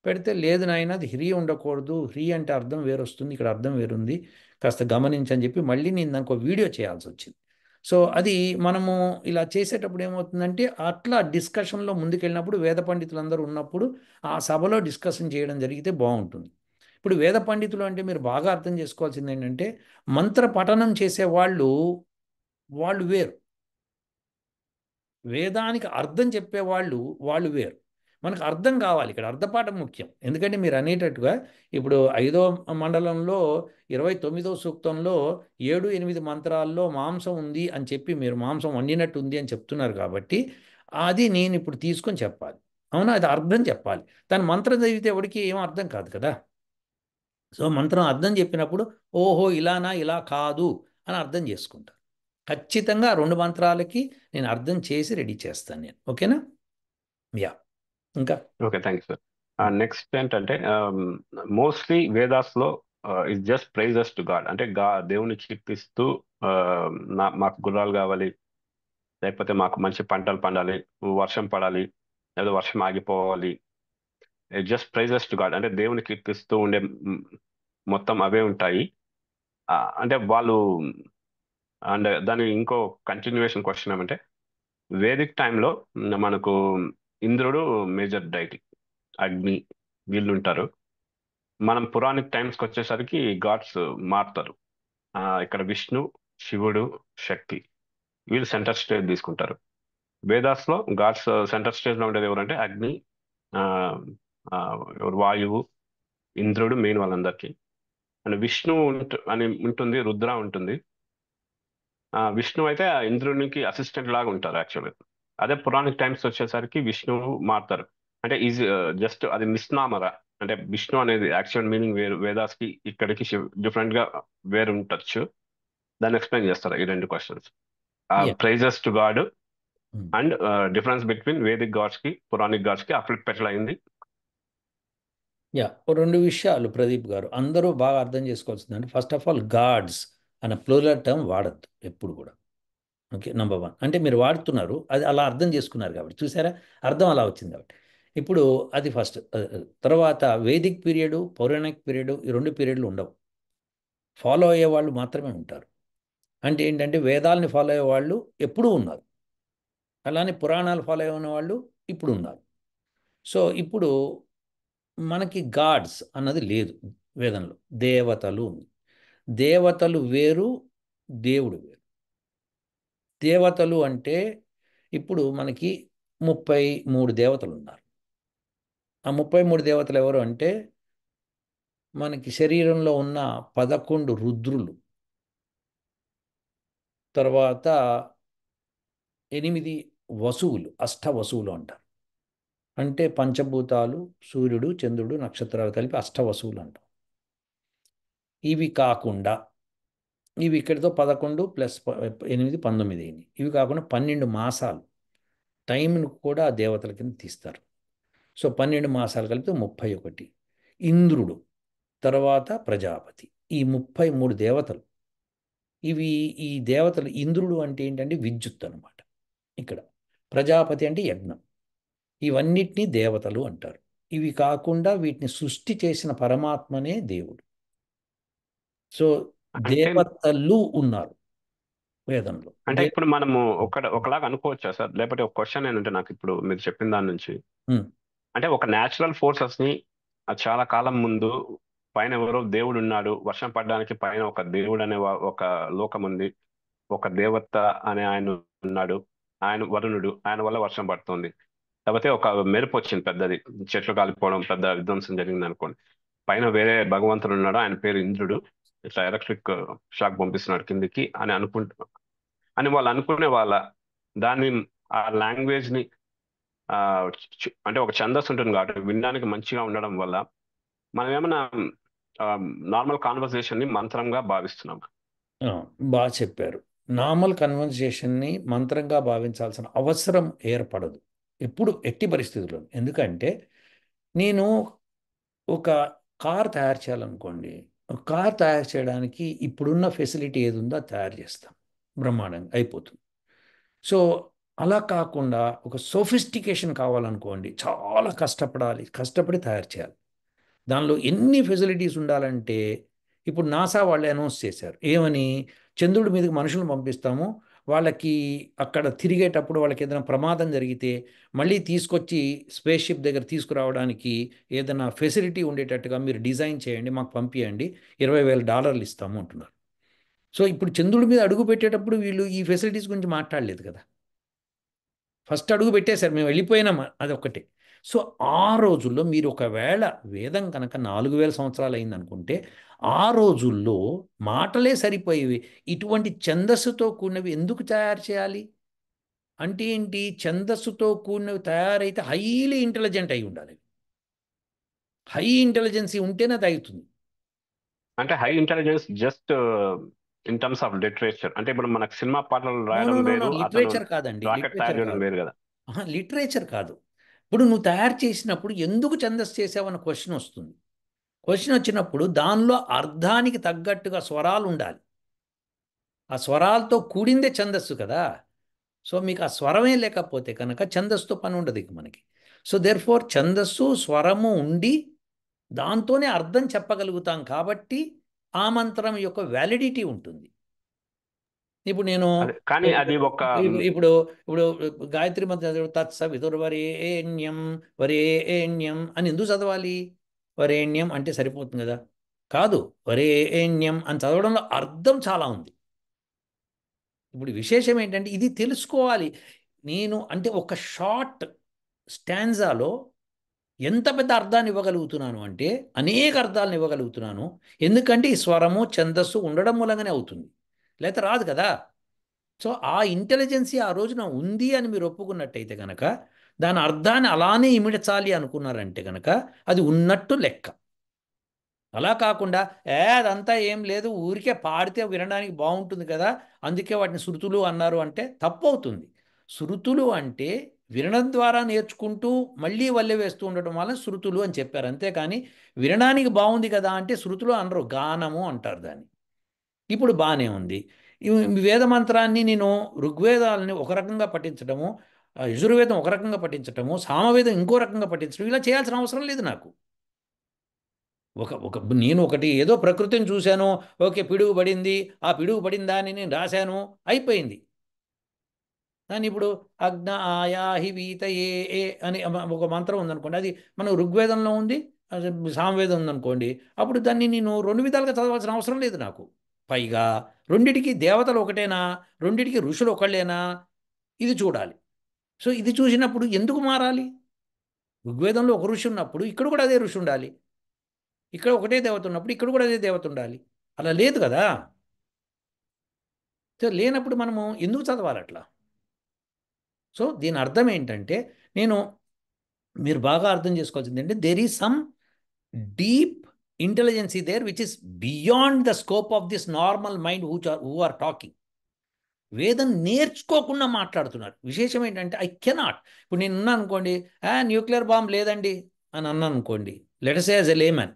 పెడితే లేదు నాయన అది హ్రీ ఉండకూడదు, హ్రీ అంటే అర్థం వేరు వస్తుంది, ఇక్కడ అర్థం వేరుంది, కాస్త గమనించని చెప్పి మళ్ళీ నేను దానికి ఒక వీడియో చేయాల్సి వచ్చింది. సో అది మనము ఇలా చేసేటప్పుడు ఏమవుతుందంటే అట్లా డిస్కషన్లో ముందుకెళ్ళినప్పుడు వేద పండితులందరూ ఉన్నప్పుడు ఆ సభలో డిస్కషన్ చేయడం జరిగితే బాగుంటుంది. ఇప్పుడు వేద పండితులు అంటే మీరు బాగా అర్థం చేసుకోవాల్సింది ఏంటంటే మంత్ర పఠనం చేసే వాళ్ళు వేరు. వేదానికి అర్థం చెప్పేవాళ్ళు వాళ్ళు వేరు. మనకు అర్థం కావాలి, ఇక్కడ అర్థపాఠం ముఖ్యం. ఎందుకంటే మీరు అనేటట్టుగా ఇప్పుడు 5వ మండలంలో 29వ సూక్తంలో 7, 8 మంత్రాల్లో మాంసం ఉంది అని చెప్పి మీరు మాంసం వండినట్టు ఉంది అని చెప్తున్నారు కాబట్టి అది నేను ఇప్పుడు తీసుకొని చెప్పాలి. అవునా, అది అర్థం చెప్పాలి. దాని మంత్రం చదివితే ఎవరికి ఏం అర్థం కాదు కదా. సో మంత్రం అర్థం చెప్పినప్పుడు ఓహో ఇలానా, ఇలా కాదు అని అర్థం చేసుకుంటారు. ఖచ్చితంగా ఆ 2 మంత్రాలకి నేను అర్థం చేసి రెడీ చేస్తాను నేను. ఓకేనా? యా. ఇంకా ఓకే, థ్యాంక్స్ సార్. నెక్స్ట్ ఏంటంటే మోస్ట్లీ వేదాస్ లో is just praises to God, అంటే దేవుని కీర్తిస్తూ మాకు గుర్రాలు కావాలి, లేకపోతే మాకు మంచి పంటలు పండాలి, వర్షం పడాలి, లేదా వర్షం ఆగిపోవాలి. జస్ట్ ప్రైజెస్ టు గాడ్ అంటే దేవుని కీర్తిస్తూ ఉండే మొత్తం అవే ఉంటాయి. అంటే వాళ్ళు, అండ్ దాని ఇంకో కంటిన్యూయేషన్ క్వశ్చన్ ఏమంటే, వేదిక్ టైంలో మనకు ఇంద్రుడు మేజర్ డైటీ, అగ్ని, వీళ్ళు ఉంటారు. మనం పురాణిక్ టైమ్స్కి వచ్చేసరికి గాడ్స్ మారుతారు. ఇక్కడ విష్ణు, శివుడు, శక్తి, వీళ్ళు సెంటర్ స్టేజ్ తీసుకుంటారు. వేదాస్ లో గాడ్స్ సెంటర్ స్టేజ్ లో ఉండేది ఎవరంటే అగ్ని, ఆ, ఆ, ఎవరు వాయువు, ఇంద్రుడు మెయిన్ వాళ్ళందరికీ. అండ్ విష్ణు అని ఉంటుంది, రుద్ర ఉంటుంది. విష్ణు అయితే ఆ ఇంద్రునికి అసిస్టెంట్ లాగా ఉంటారు యాక్చువల్గా. అదే పురాణిక్ టైమ్స్ వచ్చేసరికి విష్ణువు మారుతారు. అంటే ఈజీ, జస్ట్ అది మిస్నామరా, అంటే విష్ణు అనేది యాక్చువల్ మీనింగ్ వేరు, వేదాస్కి ఇక్కడికి డిఫరెంట్ గా వేరు ఉండొచ్చు. దాన్ని ఎక్స్ప్లెయిన్ చేస్తారు ఈ 2 questions. Yeah. Praises to God and difference between Vedic gods కి పురాణిక్ గాడ్స్ కి అఫ్లిక్ ఎట్లా అయింది. యా, 2 విషయాలు ప్రదీప్ గారు అందరూ బాగా అర్థం చేసుకోవాల్సిందంటే, ఫస్ట్ ఆఫ్ ఆల్ గాడ్స్ అనే ప్లూరల్ టర్మ్ వాడద్దు ఎప్పుడు కూడా. Okay, number 1. అంటే మీరు వాడుతున్నారు, అది అలా అర్థం చేసుకున్నారు కాబట్టి, చూసారా, అర్థం అలా వచ్చింది కాబట్టి. ఇప్పుడు అది ఫస్ట్. తర్వాత వేదిక్ పీరియడ్, పౌరాణిక్ పీరియడ్, ఈ 2 పీరియడ్లు ఉండవు. ఫాలో అయ్యే వాళ్ళు మాత్రమే ఉంటారు. అంటే ఏంటంటే వేదాలని ఫాలో అయ్యే వాళ్ళు ఎప్పుడూ ఉన్నారు, అలానే పురాణాలు ఫాలో అయిన వాళ్ళు ఇప్పుడు ఉన్నారు. సో ఇప్పుడు మనకి గాడ్స్ అన్నది లేదు వేదంలో, దేవతలు ఉంది. దేవతలు వేరు, దేవుడు వేరు. దేవతలు అంటే ఇప్పుడు మనకి 33 దేవతలు ఉన్నారు. ఆ 33 దేవతలు ఎవరు అంటే, మనకి శరీరంలో ఉన్న 11 రుద్రులు, తర్వాత 8 వసువులు, అష్టవసువులు అంటారు. అంటే పంచభూతాలు, సూర్యుడు, చంద్రుడు, నక్షత్రాలు కలిపి అష్టవసువులు అంటాం. ఇవి కాకుండా, ఇవి ఇక్కడితో 11 ప్లస్ 8 19 అయినాయి. ఇవి కాకుండా 12 మాసాలు టైంను కూడా ఆ దేవతల కింద తీస్తారు. సో 12 మాసాలు కలిపితే 31. ఇంద్రుడు, తర్వాత ప్రజాపతి, ఈ 33 దేవతలు. ఇవి ఈ దేవతలు, ఇంద్రుడు అంటే ఏంటంటే విద్యుత్ అనమాట ఇక్కడ. ప్రజాపతి అంటే యజ్ఞం. ఇవన్నిటినీ దేవతలు అంటారు. ఇవి కాకుండా వీటిని సృష్టి చేసిన పరమాత్మనే దేవుడు. సో అంటే దేవతలు ఉన్నారు వేదంలో. అంటే ఇప్పుడు మనము ఒకలాగా అనుకోవచ్చా సార్, లేకపోతే ఒక క్వశ్చన్ ఏంటంటే నాకు ఇప్పుడు మీరు చెప్పిన దాని నుంచి, ఉమ్, అంటే ఒక న్యాచురల్ ఫోర్సెస్ ని చాలా కాలం ముందు పైన ఎవరో దేవుడు ఉన్నాడు, వర్షం పడడానికి పైన ఒక దేవుడు అనే ఒక లోకం ఉంది, ఒక దేవత అనే ఆయన ఉన్నాడు, ఆయన వరుణుడు, ఆయన వల్ల వర్షం పడుతుంది. లేకపోతే ఒక మెరుపు వచ్చింది పెద్దది, చెట్లు కాలిపోవడం, పెద్ద విధ్వంసం జరిగింది అనుకోండి. పైన వేరే భగవంతుడు ఉన్నాడు, ఆయన పేరు ఇంద్రుడు, ఇట్లా ఎలక్ట్రిక్ షాక్ పంపిస్తున్నాడు కిందికి అని అని వాళ్ళు అనుకునే వాళ్ళ, దాన్ని, ఆ లాంగ్వేజ్ ని, ఆ అంటే ఒక ఛందస్సు ఉంటుంది కాబట్టి వినడానికి మంచిగా ఉండడం వల్ల మనం ఏమైనా నార్మల్ కాన్వర్సేషన్ ని మంత్రంగా భావిస్తున్నాం. ఆ, బాగా చెప్పారు. నార్మల్ కన్వర్జేషన్ని మంత్రంగా భావించాల్సిన అవసరం ఏర్పడదు ఎప్పుడు, ఎట్టి పరిస్థితుల్లో. ఎందుకంటే నేను ఒక కార్ తయారు చేయాలనుకోండి, ఒక కార్ తయారు చేయడానికి ఇప్పుడున్న ఫెసిలిటీ ఏది ఉందో అది తయారు చేస్తాం, బ్రహ్మాండంగా అయిపోతుంది. సో అలా కాకుండా ఒక సోఫిస్టికేషన్ కావాలనుకోండి, చాలా కష్టపడాలి, కష్టపడి తయారు చేయాలి. దానిలో ఎన్ని ఫెసిలిటీస్ ఉండాలంటే, ఇప్పుడు నాసా వాళ్ళు అనౌన్స్ చేశారు ఏమని, చంద్రుడి మీదకి మనుషులను పంపిస్తాము, వాళ్ళకి అక్కడ తిరిగేటప్పుడు వాళ్ళకి ఏదైనా ప్రమాదం జరిగితే మళ్ళీ తీసుకొచ్చి స్పేస్ షిప్ దగ్గర తీసుకురావడానికి ఏదైనా ఫెసిలిటీ ఉండేటట్టుగా మీరు డిజైన్ చేయండి, మాకు పంపించండి, $20,000 ఇస్తాము అంటున్నారు. సో ఇప్పుడు చంద్రుడి మీద అడుగు పెట్టేటప్పుడు వీళ్ళు ఈ ఫెసిలిటీస్ గురించి మాట్లాడలేదు కదా. ఫస్ట్ అడుగు పెట్టేశారు, మేము వెళ్ళిపోయినాం, అది ఒక్కటే. సో ఆ రోజుల్లో మీరు ఒకవేళ వేదం కనుక 4000 సంవత్సరాలు అయిందనుకుంటే, ఆ రోజుల్లో మాటలే సరిపోయేవి. ఇటువంటి ఛందస్సుతో కూడినవి ఎందుకు తయారు చేయాలి అంటే ఏంటి? ఛందస్సుతో కూడినవి తయారైతే హైలీ ఇంటెలిజెంట్ అయి ఉండాలి. హై ఇంటెలిజెన్సీ ఉంటేనే అది అవుతుంది. అంటే high intelligence just in terms of literature, అంటే ఇప్పుడు మనకు సినిమా పాటలు నో నో రాయడం నో నో వేరు, అతను లిటరేచర్ కాదండి, రాకెట్ తయారు లిటరేచర్ చేయడం కాదు. వేరు కదా. లిటరేచర్ కాదు. ఇప్పుడు నువ్వు తయారు చేసినప్పుడు ఎందుకు ఛందస్సు చేసావన్న క్వశ్చన్ వస్తుంది. క్వశ్చన్ వచ్చినప్పుడు దానిలో అర్థానికి తగ్గట్టుగా స్వరాలు ఉండాలి. ఆ స్వరాలతో కూడిందే ఛందస్సు కదా. సో మీకు ఆ స్వరమే లేకపోతే కనుక ఛందస్సుతో పని ఉండదు ఇక మనకి. సో దేర్ ఫోర్ ఛందస్సు స్వరము ఉండి దాంతోనే అర్థం చెప్పగలుగుతాం కాబట్టి ఆ మంత్రం యొక్క వ్యాలిడిటీ ఉంటుంది. ఇప్పుడు నేను అదే కానీ అది ఒక ఇప్పుడు ఇప్పుడు గాయత్రి మంత్రం చదివి తత్సవితుర్వరేణ్యం వరేణ్యం అని ఎందుకు చదవాలి? వరేణ్యం అంటే సరిపోతుంది కదా? కాదు, వరేణ్యం అని చదవడంలో అర్థం చాలా ఉంది. ఇప్పుడు విశేషం ఏంటంటే ఇది తెలుసుకోవాలి. నేను అంటే ఒక షార్ట్ స్టాంజాలో ఎంత పెద్ద అర్థాన్ని ఇవ్వగలుగుతున్నాను అంటే అనేక అర్థాలను ఇవ్వగలుగుతున్నాను. ఎందుకంటే ఈ స్వరము ఛందస్సు ఉండడం మూలంగానే అవుతుంది, లేకపోతే రాదు కదా. సో ఆ ఇంటెలిజెన్సీ ఆ రోజున ఉంది అని మీరు ఒప్పుకున్నట్టయితే కనుక దాని అర్థాన్ని అలానే ఇమిడ్చాలి అనుకున్నారంటే కనుక అది ఉన్నట్టు లెక్క. అలా కాకుండా అదంతా ఏం లేదు, ఊరికే పాడితే వినడానికి బాగుంటుంది కదా అందుకే వాటిని శృతులు అన్నారు అంటే తప్పు అవుతుంది. శృతులు అంటే వినడం ద్వారా నేర్చుకుంటూ మళ్ళీ వల్లె వేస్తూ ఉండటం వల్ల శృతులు అని చెప్పారు, అంతేకాని వినడానికి బాగుంది కదా అంటే శృతులు అనరు, గానము అంటారు దాన్ని. ఇప్పుడు బాగానే ఉంది. ఈ వేద మంత్రాన్ని నేను ఋగ్వేదాలని ఒక రకంగా పఠించడము, యజుర్వేదం ఒక రకంగా పఠించటము, సామవేదం ఇంకో రకంగా పఠించడం, ఇలా చేయాల్సిన అవసరం లేదు నాకు. ఒక ఒక నేను ఒకటి ఏదో ప్రకృతిని చూశాను, ఓకే పిడుగు పడింది, ఆ పిడుగు పడిన దాన్ని నేను రాశాను, అయిపోయింది. కానీ ఇప్పుడు అగ్న ఆయాహి వీత ఏ ఏ అని ఒక మంత్రం ఉందనుకోండి, అది మన ఋగ్వేదంలో ఉంది, సామవేదం ఉందనుకోండి, అప్పుడు దాన్ని నేను రెండు విధాలుగా చదవాల్సిన అవసరం లేదు నాకు. పైగా రెండిటికి దేవతలు ఒకటేనా, రెండిటికి ఋషులు ఒకళ్ళేనా, ఇది చూడాలి. సో ఇది చూసినప్పుడు ఎందుకు మారాలి? ఋగ్వేదంలో ఒక ఋషి ఉన్నప్పుడు ఇక్కడ కూడా అదే ఋషి ఉండాలి, ఇక్కడ ఒకటే దేవత ఉన్నప్పుడు ఇక్కడ కూడా అదే దేవత ఉండాలి. అలా లేదు కదా. సో లేనప్పుడు మనము ఎందుకు చదవాలి అట్లా? సో దీని అర్థం ఏంటంటే, నేను మీరు బాగా అర్థం చేసుకోవాల్సింది ఏంటంటే there is some deep intelligency there which is beyond the scope of this normal mind who are talking. వేదం నేర్చుకోకుండా మాట్లాడుతున్నారు. విశేషం ఏంటంటే ఐ కెనాట్, ఇప్పుడు నేను ఉన్నాను అనుకోండి, న్యూక్లియర్ బాంబ్ లేదండి అని అన్నాను అనుకోండి, let's say as a layman,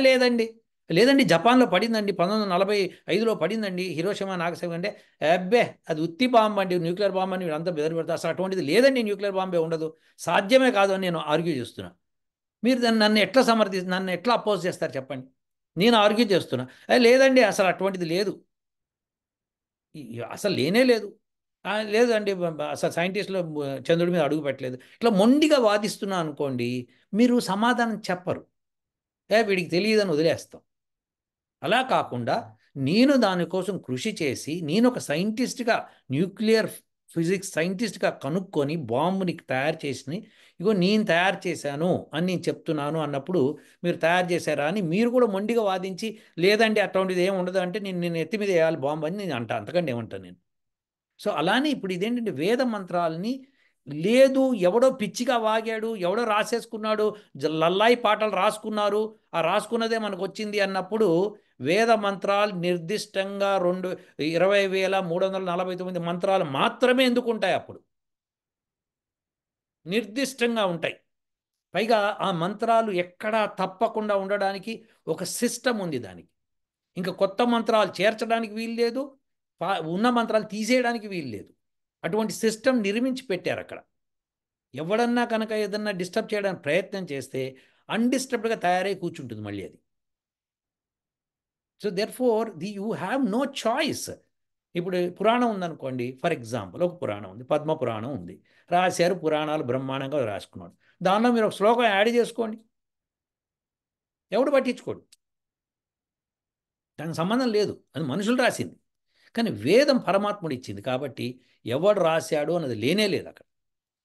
లేదండి, లేదండి జపాన్లో పడిందండి 1945లో పడిందండి హిరోషిమా నాగసాకి అంటే, అబ్బే అది ఉత్తి బాంబు అండి, న్యూక్లియర్ బాంబు అని వీళ్ళంతా బెదిరి పెడతారు, అసలు అటువంటిది లేదండి, న్యూక్లియర్ బాంబే ఉండదు, సాధ్యమే కాదు అని నేను ఆర్గ్యూ చేస్తున్నా. మీరు దాన్ని నన్ను ఎట్లా అపోజ్ చేస్తారు చెప్పండి? నేను ఆర్గ్యూ చేస్తున్నా, లేదండి అసలు అటువంటిది లేదు, అసలు లేనే లేదు, లేదండి అసలు సైంటిస్టులు చంద్రుడి మీద అడుగు పెట్టలేదు, ఇట్లా మొండిగా వాదిస్తున్నా అనుకోండి, మీరు సమాధానం చెప్పరు, వీడికి తెలియదని వదిలేస్తాం. అలా కాకుండా నేను దానికోసం కృషి చేసి నేను ఒక సైంటిస్ట్గా, న్యూక్లియర్ ఫిజిక్స్ సైంటిస్ట్గా కనుక్కొని బాంబుని తయారు చేసి, ఇగో నేను తయారు చేశాను అని నేను చెప్తున్నాను అన్నప్పుడు, మీరు తయారు చేశారా అని మీరు కూడా మొండిగా వాదించి, లేదండి అటువంటిది ఏమి ఉండదు అంటే నేను ఎత్తి మీద వేయాలి బాంబు అని నేను అంటా, అంతకంటే ఏమంటాను నేను. సో అలానే ఇప్పుడు ఇదేంటంటే వేద మంత్రాలని లేదు, ఎవడో పిచ్చిగా వాగాడు, ఎవడో రాసేసుకున్నాడు, లల్లాయి పాటలు రాసుకున్నారు, ఆ రాసుకున్నదే మనకు వచ్చింది అన్నప్పుడు వేద మంత్రాలు నిర్దిష్టంగా 20,349 మంత్రాలు మాత్రమే ఎందుకు ఉంటాయి? అప్పుడు నిర్దిష్టంగా ఉంటాయి. పైగా ఆ మంత్రాలు ఎక్కడా తప్పకుండా ఉండడానికి ఒక సిస్టమ్ ఉంది దానికి. ఇంకా కొత్త మంత్రాలు చేర్చడానికి వీలు లేదు, ఉన్న మంత్రాలు తీసేయడానికి వీలు లేదు. అటువంటి సిస్టమ్ నిర్మించి పెట్టారు అక్కడ. ఎవడన్నా కనుక ఏదన్నా డిస్టర్బ్ చేయడానికి ప్రయత్నం చేస్తే అన్డిస్టర్బ్డ్గా తయారై కూర్చుంటుంది మళ్ళీ అది. So therefore you have no choice. ఇప్పుడు పురాణం ఉందనుకోండి, ఫర్ ఎగ్జాంపుల్ ఒక పురాణం ఉంది, పద్మ పురాణం ఉంది, రాశారు, పురాణాలు బ్రహ్మాండంగా రాసుకున్నాడు, దానిలో మీరు ఒక శ్లోకం యాడ్ చేసుకోండి, ఎవడు పట్టించుకోడు, దానికి సంబంధం లేదు, అది మనుషులు రాసింది. కానీ వేదం పరమాత్ముడు ఇచ్చింది కాబట్టి ఎవడు రాశాడు అన్నది లేనే లేదు అక్కడ.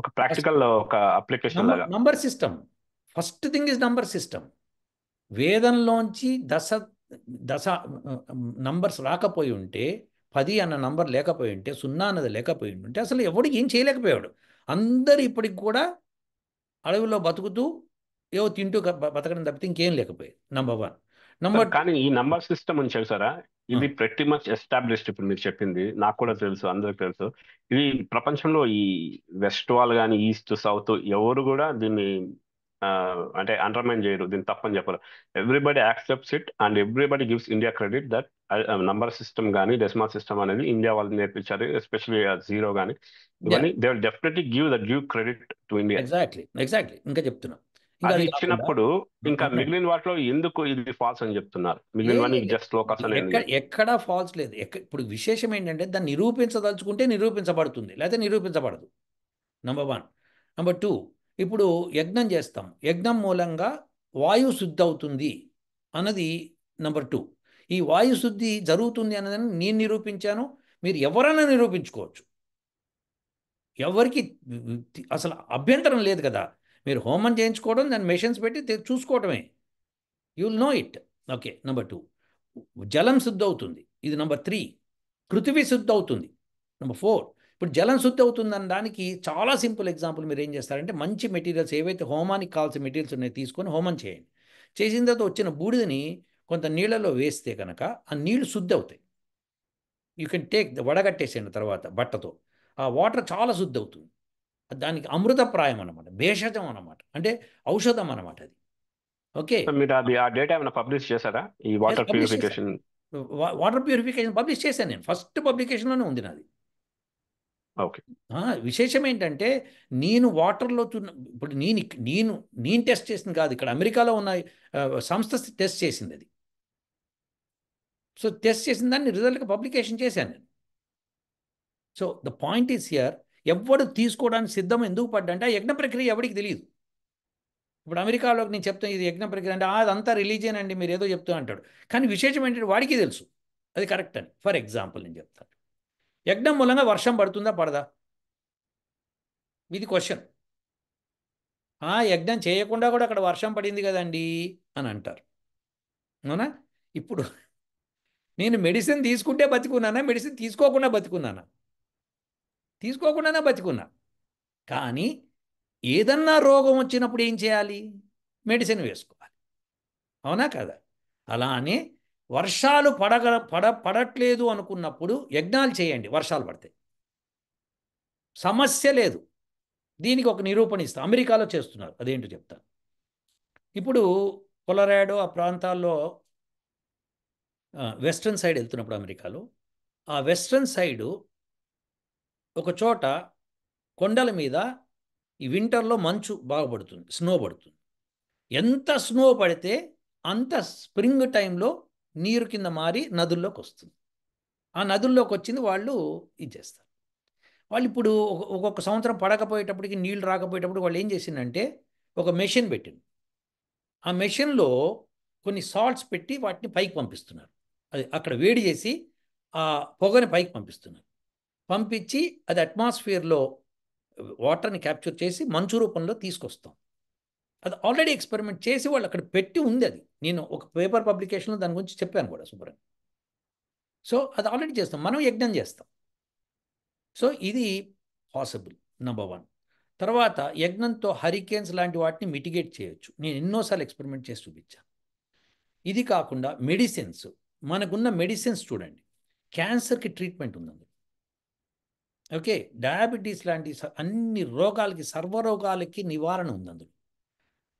ఒక ప్రాక్టికల్ ఒక అప్లికేషన్ లాగా. Number system. First thing is number system. వేదంలోంచి దశ నంబర్స్ రాకపోయి ఉంటే, 10 అన్న నంబర్ లేకపోయి ఉంటే, 0 అన్నది లేకపోయి ఉంటే అసలు ఎవడు ఏం చేయలేకపోయాడు. అందరు ఇప్పటికి కూడా అడవిలో బతుకుతూ ఏవో తింటూ బతకడం తప్పితే ఇంకేం లేకపోయాయి. నంబర్ 1. నంబర్ 2. కానీ ఈ నంబర్ సిస్టమ్ ఉంది చూసారా, ఇది ప్రతి మచ్ ఎస్టాబ్లిష్డ్. ఇప్పుడు మీరు చెప్పింది నాకు కూడా తెలుసు, అందరికి తెలుసు. ఇది ప్రపంచంలో ఈ వెస్ట్ వాల్ కానీ ఈస్ట్ సౌత్ ఎవరు కూడా దీన్ని అంటే అండర్మైన్ చేయరు, దీన్ని తప్పని చెప్పరు. Everybody accepts it and everybody gives India credit that number system కానీ డెసిమల్ సిస్టమ్ అనేది ఇండియా వాళ్ళు నేర్పించారు, ఎస్పెషల్లీ జీరో కానీ ఇవన్నీ. They will definitely give credit to India. Exactly ఇంకా చెప్తున్నా. ఇంకా అది అది ఇచ్చినప్పుడు ఇంకా మిగిలిన వాటిలో ఎందుకు ఇది ఫాల్స్ అని చెప్తున్నారు? మిగిలినవన్నీ జస్ట్ లోకస్ అని ఎక్కడా ఫాల్స్ లేదు. ఇప్పుడు విశేషం ఏంటంటే దాన్ని నిరూపించదలుచుకుంటే నిరూపించబడుతుంది, లేకపోతే నిరూపించబడదు. నంబర్ 1. నంబర్ 2, ఇప్పుడు యజ్ఞం చేస్తాం, యజ్ఞం మూలంగా వాయు శుద్ధి అవుతుంది అన్నది నంబర్ 2. ఈ వాయు శుద్ధి జరుగుతుంది అన్నదని నేను నిరూపించాను, మీరు ఎవరైనా నిరూపించుకోవచ్చు. ఎవరికి అసలు అభ్యంతరం లేదు కదా. మీరు హోమం చేయించుకోవడం, దాన్ని మెషిన్స్ పెట్టి చూసుకోవటమే. You will know it. Okay. Number 2, జలం శుద్ధి అవుతుంది. ఇది నంబర్ 3. పృథివీ శుద్ధి అవుతుంది. నంబర్ 4. ఇప్పుడు జలం శుద్ధి అవుతుందని దానికి చాలా సింపుల్ ఎగ్జాంపుల్. మీరు ఏం చేస్తారంటే మంచి మెటీరియల్స్ ఏవైతే హోమానికి కావాల్సిన మెటీరియల్స్ ఉన్నాయో తీసుకొని హోమం చేయండి. చేసిన తర్వాత వచ్చిన బూడిదని కొంత నీళ్ళలో వేస్తే కనుక ఆ నీళ్లు శుద్ధి అవుతాయి. యూ కెన్ టేక్ వడగట్టేసేయండి తర్వాత బట్టతో, ఆ వాటర్ చాలా శుద్ధి అవుతుంది. దానికి అమృతప్రాయం అన్నమాట, భేషజం అన్నమాట, అంటే ఔషధం అన్నమాట అది. ఓకే. మీరు అది ఆ డేటా ఏమైనా పబ్లిష్ చేశారా? ఈ వాటర్ ప్యూరిఫికేషన్ పబ్లిష్ చేశాను నేను. ఫస్ట్ పబ్లికేషన్లోనే ఉంది నాది. ఓకే. విశేషం ఏంటంటే నేను వాటర్లో ఇప్పుడు నేను టెస్ట్ చేసింది కాదు, ఇక్కడ అమెరికాలో ఉన్న సంస్థ టెస్ట్ చేసింది అది. సో టెస్ట్ చేసిన దాన్ని రిజల్ట్గా పబ్లికేషన్ చేశాను నేను. So the point is here, ఎవడు తీసుకోవడానికి సిద్ధం ఎందుకు పడ్డంటే ఆ యజ్ఞ ప్రక్రియ ఎవరికి తెలియదు. ఇప్పుడు అమెరికాలోకి నేను చెప్తాను ఇది యజ్ఞ ప్రక్రియ అంటే అదంతా రిలీజియన్ అండి మీరు ఏదో చెప్తూ అంటాడు. కానీ విశేషం ఏంటంటే వాడికి తెలుసు అది కరెక్ట్ అని. ఫర్ ఎగ్జాంపుల్ నేను చెప్తాను, యజ్ఞం మూలంగా వర్షం పడుతుందా పడదా? ఇది క్వశ్చన్. యజ్ఞం చేయకుండా కూడా అక్కడ వర్షం పడింది కదండి అని అంటారు, అవునా? ఇప్పుడు నేను మెడిసిన్ తీసుకుంటే బతికున్నానా, మెడిసిన్ తీసుకోకుండా బతికున్నానా? తీసుకోకుండానే బతికున్నా. కానీ ఏదన్నా రోగం వచ్చినప్పుడు ఏం చేయాలి? మెడిసిన్ వేసుకోవాలి, అవునా కదా? అలానే వర్షాలు పడట్లేదు అనుకున్నప్పుడు యజ్ఞాలు చేయండి, వర్షాలు పడతాయి, సమస్య లేదు. దీనికి ఒక నిరూపణ ఇస్తాం, అమెరికాలో చేస్తున్నారు, అదేంటో చెప్తాను. ఇప్పుడు కొలరాడో ఆ ప్రాంతాల్లో వెస్ట్రన్ సైడ్ వెళ్తున్నప్పుడు అమెరికాలో ఆ వెస్ట్రన్ సైడు ఒక చోట కొండల మీద ఈ వింటర్లో మంచు బాగా పడుతుంది, స్నో పడుతుంది. ఎంత స్నో పడితే అంత స్ప్రింగ్ టైంలో నీరు కింద మారి నదుల్లోకి వస్తుంది. ఆ నదుల్లోకి వచ్చింది వాళ్ళు ఇది చేస్తారు. వాళ్ళు ఇప్పుడు ఒక్కొక్క సంవత్సరం పడకపోయేటప్పటికి, నీళ్ళు రాకపోయేటప్పుడు వాళ్ళు ఏం చేసిందంటే ఒక మెషిన్ పెట్టింది. ఆ మెషిన్లో కొన్ని సాల్ట్స్ పెట్టి వాటిని పైకి పంపిస్తున్నారు. అది అక్కడ వేడి చేసి ఆ పొగని పైకి పంపిస్తున్నారు. పంపించి అది అట్మాస్ఫియర్లో వాటర్ని క్యాప్చర్ చేసి మంచు రూపంలో తీసుకొస్తాం. అది ఆల్రెడీ ఎక్స్పెరిమెంట్ చేసి వాళ్ళు అక్కడ పెట్టి ఉంది. అది నేను ఒక పేపర్ పబ్లికేషన్లో దాని గురించి చెప్పాను కూడా శుభ్రంగా. సో అది ఆల్రెడీ చేస్తాం, మనం యజ్ఞం చేస్తాం. సో ఇది పాసిబుల్, నంబర్ 1. తర్వాత యజ్ఞంతో హరికేన్స్ లాంటి వాటిని మిటిగేట్ చేయొచ్చు. నేను ఎన్నోసార్లు ఎక్స్పెరిమెంట్ చేసి చూపించాను. ఇది కాకుండా మెడిసిన్స్, మనకున్న మెడిసిన్స్ చూడండి, క్యాన్సర్కి ట్రీట్మెంట్ ఉందండి, ఓకే, డయాబెటీస్ లాంటి అన్ని రోగాలకి, సర్వరోగాలకి నివారణ ఉంది అందులో.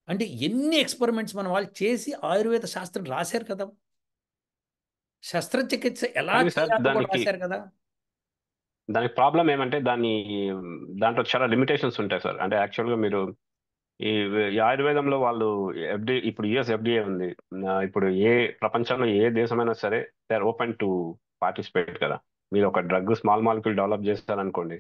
అంటే ఎన్ని ఎక్స్పెరిమెంట్స్ మన వాళ్ళు చేసి ఆయుర్వేద శాస్త్రం రాశారు కదా, శస్త్రచికిత్స ఎలా చేయాలో కూడా రాశారు కదా. దానికి ప్రాబ్లం ఏమంటే దాంట్లో చాలా లిమిటేషన్స్ ఉంటాయి సార్. అంటే యాక్చువల్గా మీరు ఈ ఆయుర్వేదంలో వాళ్ళు ఇప్పుడు యుఎస్ ఎఫ్డిఏ ఉంది. ఇప్పుడు ప్రపంచంలో ఏ దేశమైనా సరే they are open to participate కదా. మీరు ఒక డ్రగ్ స్మాల్ మాలిక్యూల్ డెవలప్ చేస్తారనుకోండి,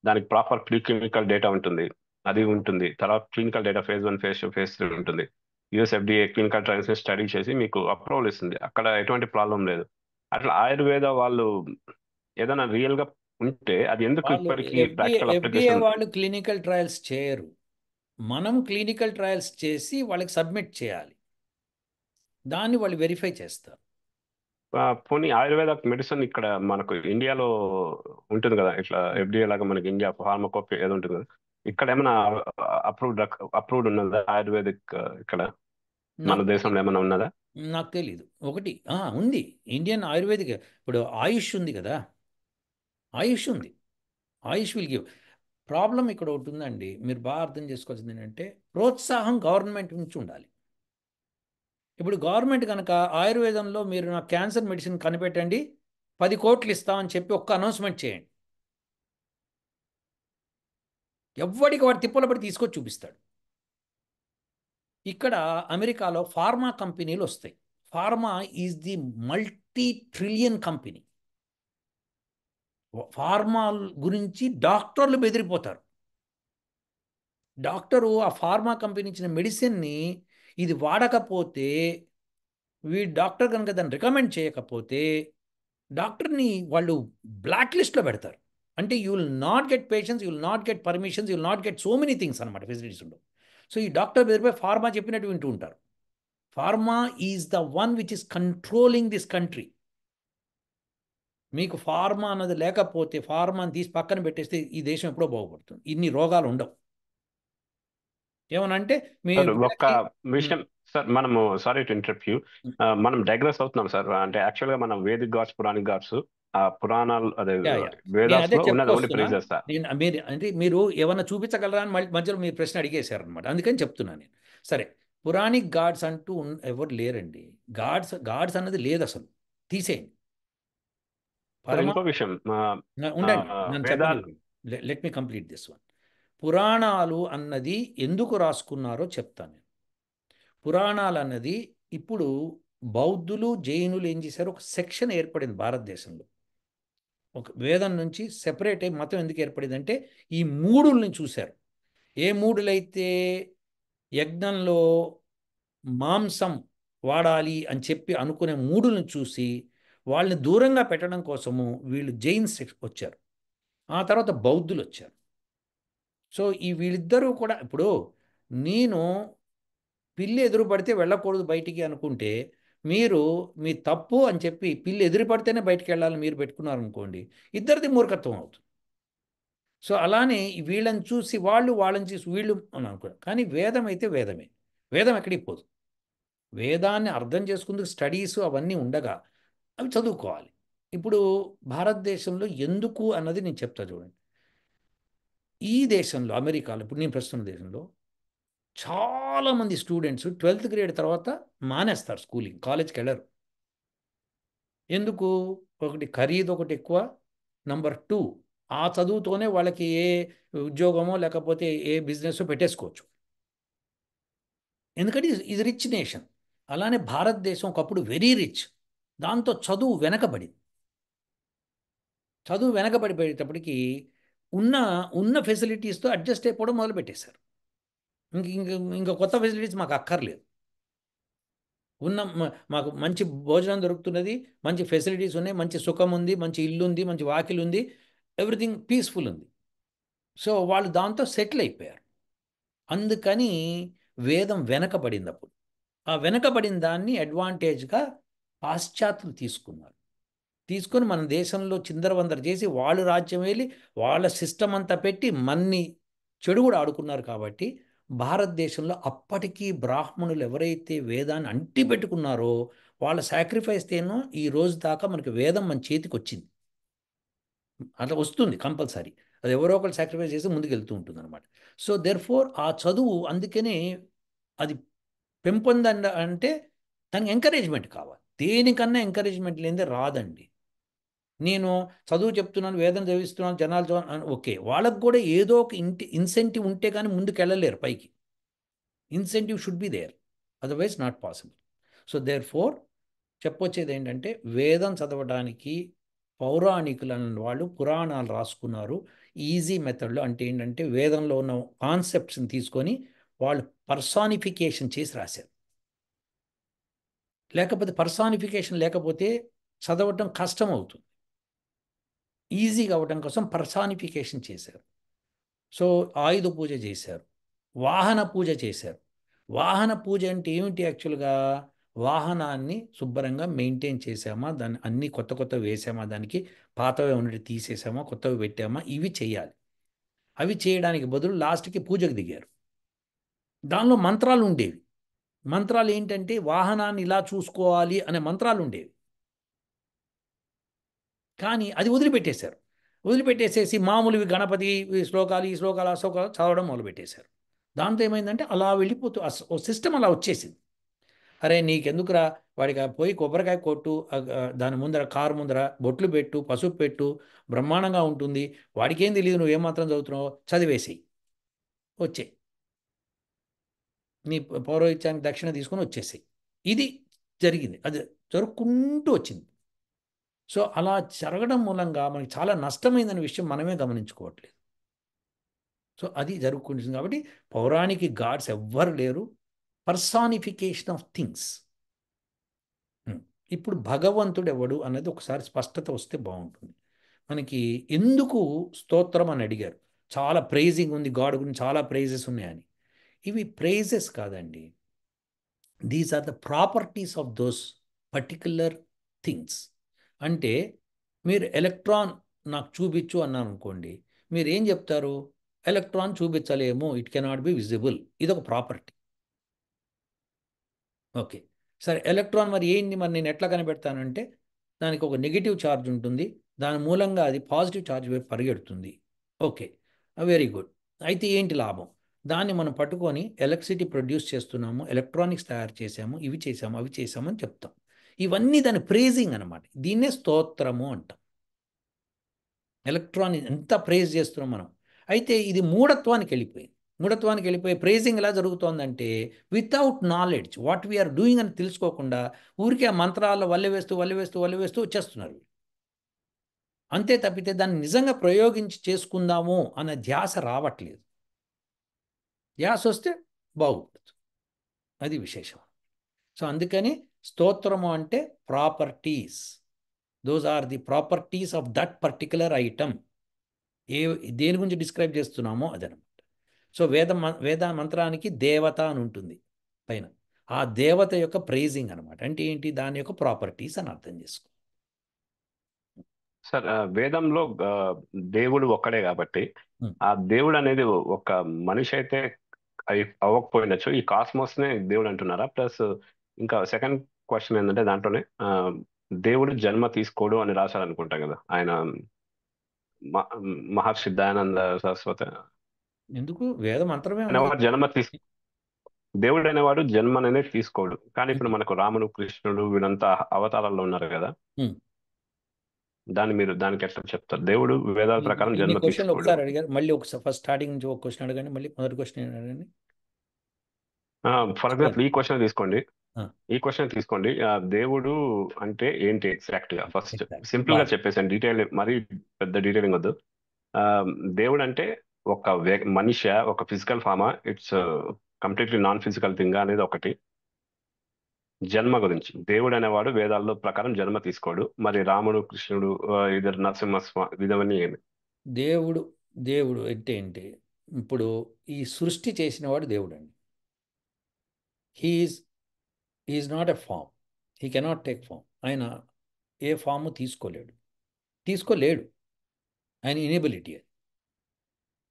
దానికి ప్రాపర్ ప్రీ క్లినికల్ డేటా ఉంటుంది, అది ఉంటుంది. తర్వాత clinical data phase 1, phase 2, phase 3 ఉంటుంది. US FDA clinical trials study చేసి మీకు అప్రూవల్ ఇస్తుంది. అక్కడ ఎటువంటి ప్రాబ్లం లేదు. అట్లా ఆయుర్వేద వాళ్ళు ఏదైనా రియల్గా ఉంటే అది ఎందుకు వాళ్ళు ఇప్పటికీ ఎఫ్డిఏ ప్రాక్టికల్ ఎఫ్డిఏ అప్లికేషన్? వాళ్ళు క్లినికల్ ట్రయల్స్ చేయరు. మనం క్లినికల్ ట్రయల్స్ చేసి వాళ్ళకి సబ్మిట్ చేయాలి. దాన్ని వాళ్ళు వెరిఫై చేస్తారు. పోనీ ఆయుర్వేద మెడిసిన్ ఇక్కడ మనకు ఇండియాలో ఉంటుంది కదా, ఇట్లా ఎఫ్డిఏ లాగా మనకి ఇండియా ఫార్మకోపీ ఏదో ఉంటుంది కదా, ఇక్కడ ఏమైనా అప్రూవ్డ్ అప్రూవ్డ్ ఉన్నదా ఆయుర్వేదిక్ ఇక్కడ మన నాకు దేశంలో ఏమైనా ఉన్నదా? నాకు తెలీదు. ఒకటి ఉంది. ఇండియన్ ఆయుర్వేదిక్ ఇప్పుడు ఆయుష్ ఉంది కదా, ఆయుష్ ఉంది. ఆయుష్ విల్ గివ్. ప్రాబ్లం ఇక్కడ ఒకటి ఉందండి, మీరు బాగా అర్థం చేసుకోవాల్సింది ఏంటంటే ప్రోత్సాహం గవర్నమెంట్ నుంచి ఉండాలి. ఇప్పుడు గవర్నమెంట్ కనుక ఆయుర్వేదంలో మీరు నాకు క్యాన్సర్ మెడిసిన్ కనిపెట్టండి 10 కోట్లు ఇస్తామని చెప్పి ఒక్క అనౌన్స్మెంట్ చేయండి, ఎవ్వడికి వాడు తిప్పలు పడి తీసుకొచ్చి చూపిస్తాడు. ఇక్కడ అమెరికాలో ఫార్మా కంపెనీలు వస్తాయి. Pharma is the multi trillion company. Pharma గురించి డాక్టర్లు బెదిరిపోతారు. డాక్టరు ఆ ఫార్మా కంపెనీ ఇచ్చిన మెడిసిన్ని ఇది వాడకపోతే, డాక్టర్ కనుక దాన్ని రికమెండ్ చేయకపోతే డాక్టర్ని వాళ్ళు బ్లాక్ లిస్ట్లో పెడతారు. అంటే you will not get patients, you will not get permissions, you will not get so many things అనమాట, ఫెసిలిటీస్ ఉండవు. సో ఈ డాక్టర్ బెదిరిపోయి ఫార్మా చెప్పినట్టు వింటూ ఉంటారు. Pharma is the one which is controlling this country. మీకు ఫార్మా అన్నది లేకపోతే, ఫార్మాని తీసి పక్కన పెట్టేస్తే ఈ దేశం ఎప్పుడో బాగుపడుతుంది, ఇన్ని రోగాలు ఉండవు. ఏమనంటే మీ సార్ ఒక్క వీళ్ళకి విషయం సార్, మనము సారీ టు ఇంటరప్ట్ యూ, మనం డైగ్రెస్ అవుతున్నాం సార్. అంటే యాక్చువల్ గా మన వేదిక్ గాడ్స్, పురాణిక్ గాడ్స్, ఆ పురాణాలు అదే యా యా నేను వేదాస్ అదే లో ఉన్నది ఓన్లీ చెప్పుకొస్తున్నా. Prices sir. నేను మీరు అంటే మీరు ఏమన్నా చూపించగలరా అని మధ్యలో మీరు ప్రశ్న అడిగేశారనమాట, అందుకని చెప్తున్నాను నేను. సరే, పురాణిక్ గాడ్స్ అంటూ ఎవరు లేరండి. గాడ్స్ గాడ్స్ అన్నది లేదు అసలు, తీసేయండి. సార్ పరమా ఇంకో విషయం, ఆ, ఉండండి, నన్ను వేదాలు. చెప్పండి. Let me complete this one. పురాణాలు అన్నది ఎందుకు రాసుకున్నారో చెప్తాను నేను. పురాణాలు అన్నది ఇప్పుడు బౌద్ధులు జైనులు ఏం చేశారు, ఒక సెక్షన్ ఏర్పడింది భారతదేశంలో. ఒక వేదం నుంచి సెపరేట్ అయ్యి మతం ఎందుకు ఏర్పడిందంటే ఈ మూడుల్ని చూశారు. ఏ మూడులైతే యజ్ఞంలో మాంసం వాడాలి అని చెప్పి అనుకునే మూడుల్ని చూసి వాళ్ళని దూరంగా పెట్టడం కోసము వీళ్ళు జైన్స్ వచ్చారు. ఆ తర్వాత బౌద్ధులు వచ్చారు. సో ఈ వీళ్ళిద్దరూ కూడా ఇప్పుడు నేను పిల్లి ఎదురు పడితే వెళ్ళకూడదు బయటికి అనుకుంటే, మీరు మీ తప్పు అని చెప్పి పిల్లి ఎదురు పడితేనే బయటికి వెళ్ళాలని మీరు పెట్టుకున్నారనుకోండి, ఇద్దరిది మూర్ఖత్వం అవుతుంది. సో అలానే వీళ్ళని చూసి వాళ్ళు, వాళ్ళని చూసి వీళ్ళు అని అనుకోండి. కానీ వేదం అయితే వేదమే, వేదం ఎక్కడికి పోదు. వేదాన్ని అర్థం చేసుకుందుకు స్టడీస్ అవన్నీ ఉండగా అవి చదువుకోవాలి. ఇప్పుడు భారతదేశంలో ఎందుకు అన్నది నేను చెప్తా చూడండి. ఈ దేశంలో అమెరికాలో ఇప్పుడు నేను ప్రస్తున్న దేశంలో చాలామంది స్టూడెంట్స్ 12th గ్రేడ్ తర్వాత మానేస్తారు స్కూలింగ్, కాలేజ్కి వెళ్ళరు. ఎందుకు? ఒకటి ఖరీదు ఒకటి ఎక్కువ, నంబర్ 2 ఆ చదువుతోనే వాళ్ళకి ఏ ఉద్యోగమో లేకపోతే ఏ బిజినెస్ పెట్టేసుకోవచ్చు. ఎందుకంటే ఇది రిచ్ నేషన్. అలానే భారతదేశం ఒకప్పుడు వెరీ రిచ్, దాంతో చదువు వెనకబడింది. చదువు వెనకబడిపోయేటప్పటికి ఉన్న ఉన్న ఫెసిలిటీస్తో అడ్జస్ట్ అయిపోవడం మొదలుపెట్టేశారు. ఇంక ఇంక ఇంకా కొత్త ఫెసిలిటీస్ మాకు అక్కర్లేదు. మాకు మంచి భోజనం దొరుకుతున్నది, మంచి ఫెసిలిటీస్ ఉన్నాయి, మంచి సుఖం ఉంది, మంచి ఇల్లు ఉంది, మంచి వాకిలు ఉంది, ఎవ్రీథింగ్ పీస్ఫుల్ ఉంది. సో వాళ్ళు దాంతో సెటిల్ అయిపోయారు. అందుకని వేదం వెనకబడింది అప్పుడు. ఆ వెనకబడిన దాన్ని అడ్వాంటేజ్గా పాశ్చాత్యులు తీసుకున్నారు. తీసుకొని మన దేశంలో చిందరవందర చేసి వాళ్ళు రాజ్యం వెళ్ళి వాళ్ళ సిస్టమ్ అంతా పెట్టి మన్ని చెడు కూడా ఆడుకున్నారు. కాబట్టి భారతదేశంలో అప్పటికీ బ్రాహ్మణులు ఎవరైతే వేదాన్ని అంటి పెట్టుకున్నారో వాళ్ళ సాక్రిఫైస్ తేనో ఈ రోజు దాకా మనకి వేదం మన చేతికి వచ్చింది. అట్లా వస్తుంది కంపల్సరీ, అది ఎవరో ఒకరు సాక్రిఫైస్ చేసి ముందుకు వెళ్తూ ఉంటుంది అనమాట. సో దెర్ ఫోర్ ఆ చదువు అందుకనే అది పెంపొందండ అంటే దానికి ఎంకరేజ్మెంట్ కావాలి. దేనికన్నా ఎంకరేజ్మెంట్ లేనిదే రాదండి. నేను చదువు చెప్తున్నాను, వేదన చదివిస్తున్నాను, జనాలు ఓకే, వాళ్ళకు కూడా ఏదో ఒక ఇన్సెంటివ్ ఉంటే కానీ ముందుకు వెళ్ళలేరు పైకి. Incentive should be there, otherwise not possible. So therefore చెప్పొచ్చేది ఏంటంటే వేదం చదవడానికి పౌరాణికులు అన్న వాళ్ళు పురాణాలు రాసుకున్నారు ఈజీ మెథడ్లో. అంటే ఏంటంటే వేదంలో ఉన్న కాన్సెప్ట్స్ని తీసుకొని వాళ్ళు పర్సానిఫికేషన్ చేసి రాశారు. లేకపోతే పర్సానిఫికేషన్ లేకపోతే చదవటం కష్టం అవుతుంది. ఈజీగా అవ్వడం కోసం పర్సానిఫికేషన్ చేశారు. సో ఆయుధ పూజ చేశారు, వాహన పూజ చేశారు. వాహన పూజ అంటే ఏమిటి యాక్చువల్గా? వాహనాన్ని శుభ్రంగా మెయింటైన్ చేసామా, దాన్ని అన్ని కొత్త కొత్తవి వేసామా, దానికి పాతవి ఉన్నట్టు తీసేసామా, కొత్తవి పెట్టామా, ఇవి చేయాలి. అవి చేయడానికి బదులు లాస్ట్కి పూజకు దిగారు. దానిలో మంత్రాలు ఉండేవి. మంత్రాలు ఏంటంటే వాహనాన్ని ఇలా చూసుకోవాలి అనే మంత్రాలు ఉండేవి. కానీ అది వదిలిపెట్టేశారు. వదిలిపెట్టేసేసి మామూలువి గణపతి ఈ శ్లోకాలు ఈ శ్లోకాలు ఆ శ్లోకాలు చదవడం మొదలుపెట్టేశారు. దాంతో ఏమైందంటే అలా వెళ్ళిపోతూ ఓ సిస్టమ్ అలా వచ్చేసింది. అరే నీకెందుకురా, వాడికి పోయి కొబ్బరికాయ కొట్టు, దాని ముందర కారు ముందర బొట్లు పెట్టు, పసుపు పెట్టు, బ్రహ్మాండంగా ఉంటుంది. వాడికేం తెలియదు నువ్వు ఏమాత్రం చదువుతున్నావో, చదివేసేయి, వచ్చే నీ పౌరోహిత్యానికి దక్షిణ తీసుకొని వచ్చేసేయి. ఇది జరిగింది. అది జరుపుకుంటూ వచ్చింది. సో అలా జరగడం మూలంగా మనకి చాలా నష్టమైందనే విషయం మనమే గమనించుకోవట్లేదు. సో అది జరుగుతుంది. కాబట్టి పౌరాణిక గాడ్స్ ఎవ్వరు లేరు, పర్సానిఫికేషన్ ఆఫ్ థింగ్స్. ఇప్పుడు భగవంతుడు ఎవడు అన్నది ఒకసారి స్పష్టత వస్తే బాగుంటుంది. మనకి ఎందుకు స్తోత్రం అని అడిగారు. చాలా ప్రైజింగ్ ఉంది, గాడ్ గురించి చాలా ప్రైజెస్ ఉన్నాయని. ఇవి ప్రైజెస్ కాదండి, these are the properties of those particular things. అంటే మీరు ఎలక్ట్రాన్ నాకు చూపించు అన్నాను అనుకోండి, మీరు ఏం చెప్తారు? ఎలక్ట్రాన్ చూపించలేము, ఇట్ కెనాట్ బి విజిబుల్. ఇదొక ప్రాపర్టీ. ఓకే, సరే ఎలక్ట్రాన్ మరి ఏంటి, మరి నేను ఎట్లా కనిపెడతానంటే దానికి ఒక నెగిటివ్ ఛార్జ్ ఉంటుంది, దాని మూలంగా అది పాజిటివ్ ఛార్జ్ వైపు పరిగెడుతుంది. Okay, very good. అయితే ఏంటి లాభం? దాన్ని మనం పట్టుకొని ఎలక్ట్రిసిటీ ప్రొడ్యూస్ చేస్తున్నాము, ఎలక్ట్రానిక్స్ తయారు చేసాము, ఇవి చేసాము, అవి చేసాము అని చెప్తాం. ఇవన్నీ దాని ప్రేజింగ్ అనమాట. దీన్నే స్తోత్రము అంటాం. ఎలక్ట్రాన్ ఎంత ప్రేజ్ చేస్తున్నాం మనం. అయితే ఇది మూఢత్వానికి వెళ్ళిపోయింది. మూఢత్వానికి వెళ్ళిపోయి ప్రేజింగ్ ఎలా జరుగుతోందంటే without knowledge what we are doing అని తెలుసుకోకుండా ఊరికే ఆ మంత్రాల్లో వల్లెవేస్తూ వచ్చేస్తున్నారు. అంతే తప్పితే దాన్ని నిజంగా ప్రయోగించి చేసుకుందాము అన్న ధ్యాస రావట్లేదు. ధ్యాస వస్తే బాగుపడదు, అది విశేషం. సో అందుకని స్తోత్రము అంటే properties, those are the properties of that particular item. ఏ దేని గురించి డిస్క్రైబ్ చేస్తున్నామో అదనమాట. సో వేద మంత్రానికి దేవత అని ఉంటుంది పైన. ఆ దేవత యొక్క ప్రైజింగ్ అనమాట. అంటే ఏంటి, దాని యొక్క ప్రాపర్టీస్ అని అర్థం చేసుకో. సార్ వేదంలో దేవుడు ఒక్కడే కాబట్టి ఆ దేవుడు అనేది ఒక మనిషి అయితే అవ్వకపోయినచ్చు, ఈ కాస్మోస్ నే దేవుడు అంటున్నారా? ప్లస్ ఇంకా సెకండ్ క్వశ్చన్ ఏంటంటే దాంట్లోనే దేవుడు జన్మ తీసుకోడు అని రాశారు అనుకుంటా కదా ఆయన, మ- మహర్షి దయానంద సరస్వతి ఎందుకు, వేద మంత్రమే ఉంది. అనేవాడు దేవుడు అనేవాడు జన్మ అనేది తీసుకోడు. కానీ ఇప్పుడు మనకు రాముడు కృష్ణుడు వీళ్ళంతా అవతారాల్లో ఉన్నారు కదా, ఉమ్. దానికి ఎట్లా చెప్తారు? దేవుడు వేదాల ప్రకారం ఇన్ని జన్మ క్వశ్చన్లు తీసుకోడు. ఒకసారి అడిగారు, మళ్ళీ ఒకసారి ఫస్ట్ స్టార్టింగ్ నుంచి ఒక క్వశ్చన్ అడగండి, మళ్ళీ మొదటి క్వశ్చన్ అడగండి. ఫర్ ఎగ్జాంపుల్ ఈ క్వశ్చన్ తీసుకోండి. ఆ, దేవుడు అంటే ఏంటి ఎగ్జాక్ట్ గా? First exactly. సింపుల్ గా బాగా. చెప్పేసాను, మరీ పెద్ద డీటెయిలింగ్ వద్దు. ఆ, దేవుడు అంటే ఒక మనిషి, ఒక physical Fama, it's completely non physical thing అనేది ఒకటి. జన్మ గురించి దేవుడు అనేవాడు వేదాల్లో ప్రకారం జన్మ తీసుకోడు. మరి రాముడు కృష్ణుడు ఇద్దరు నరసింహస్వామి ఇదవన్నీ ఏమి? దేవుడు దేవుడు అంటే ఏంటి? ఇప్పుడు ఈ సృష్టి చేసినవాడు దేవుడు అండి. He's is not a form, he cannot take form. ఆయన ఏ ఫాము తీసుకోలేడు. ఆయన ఇనేబిలిటీ అది.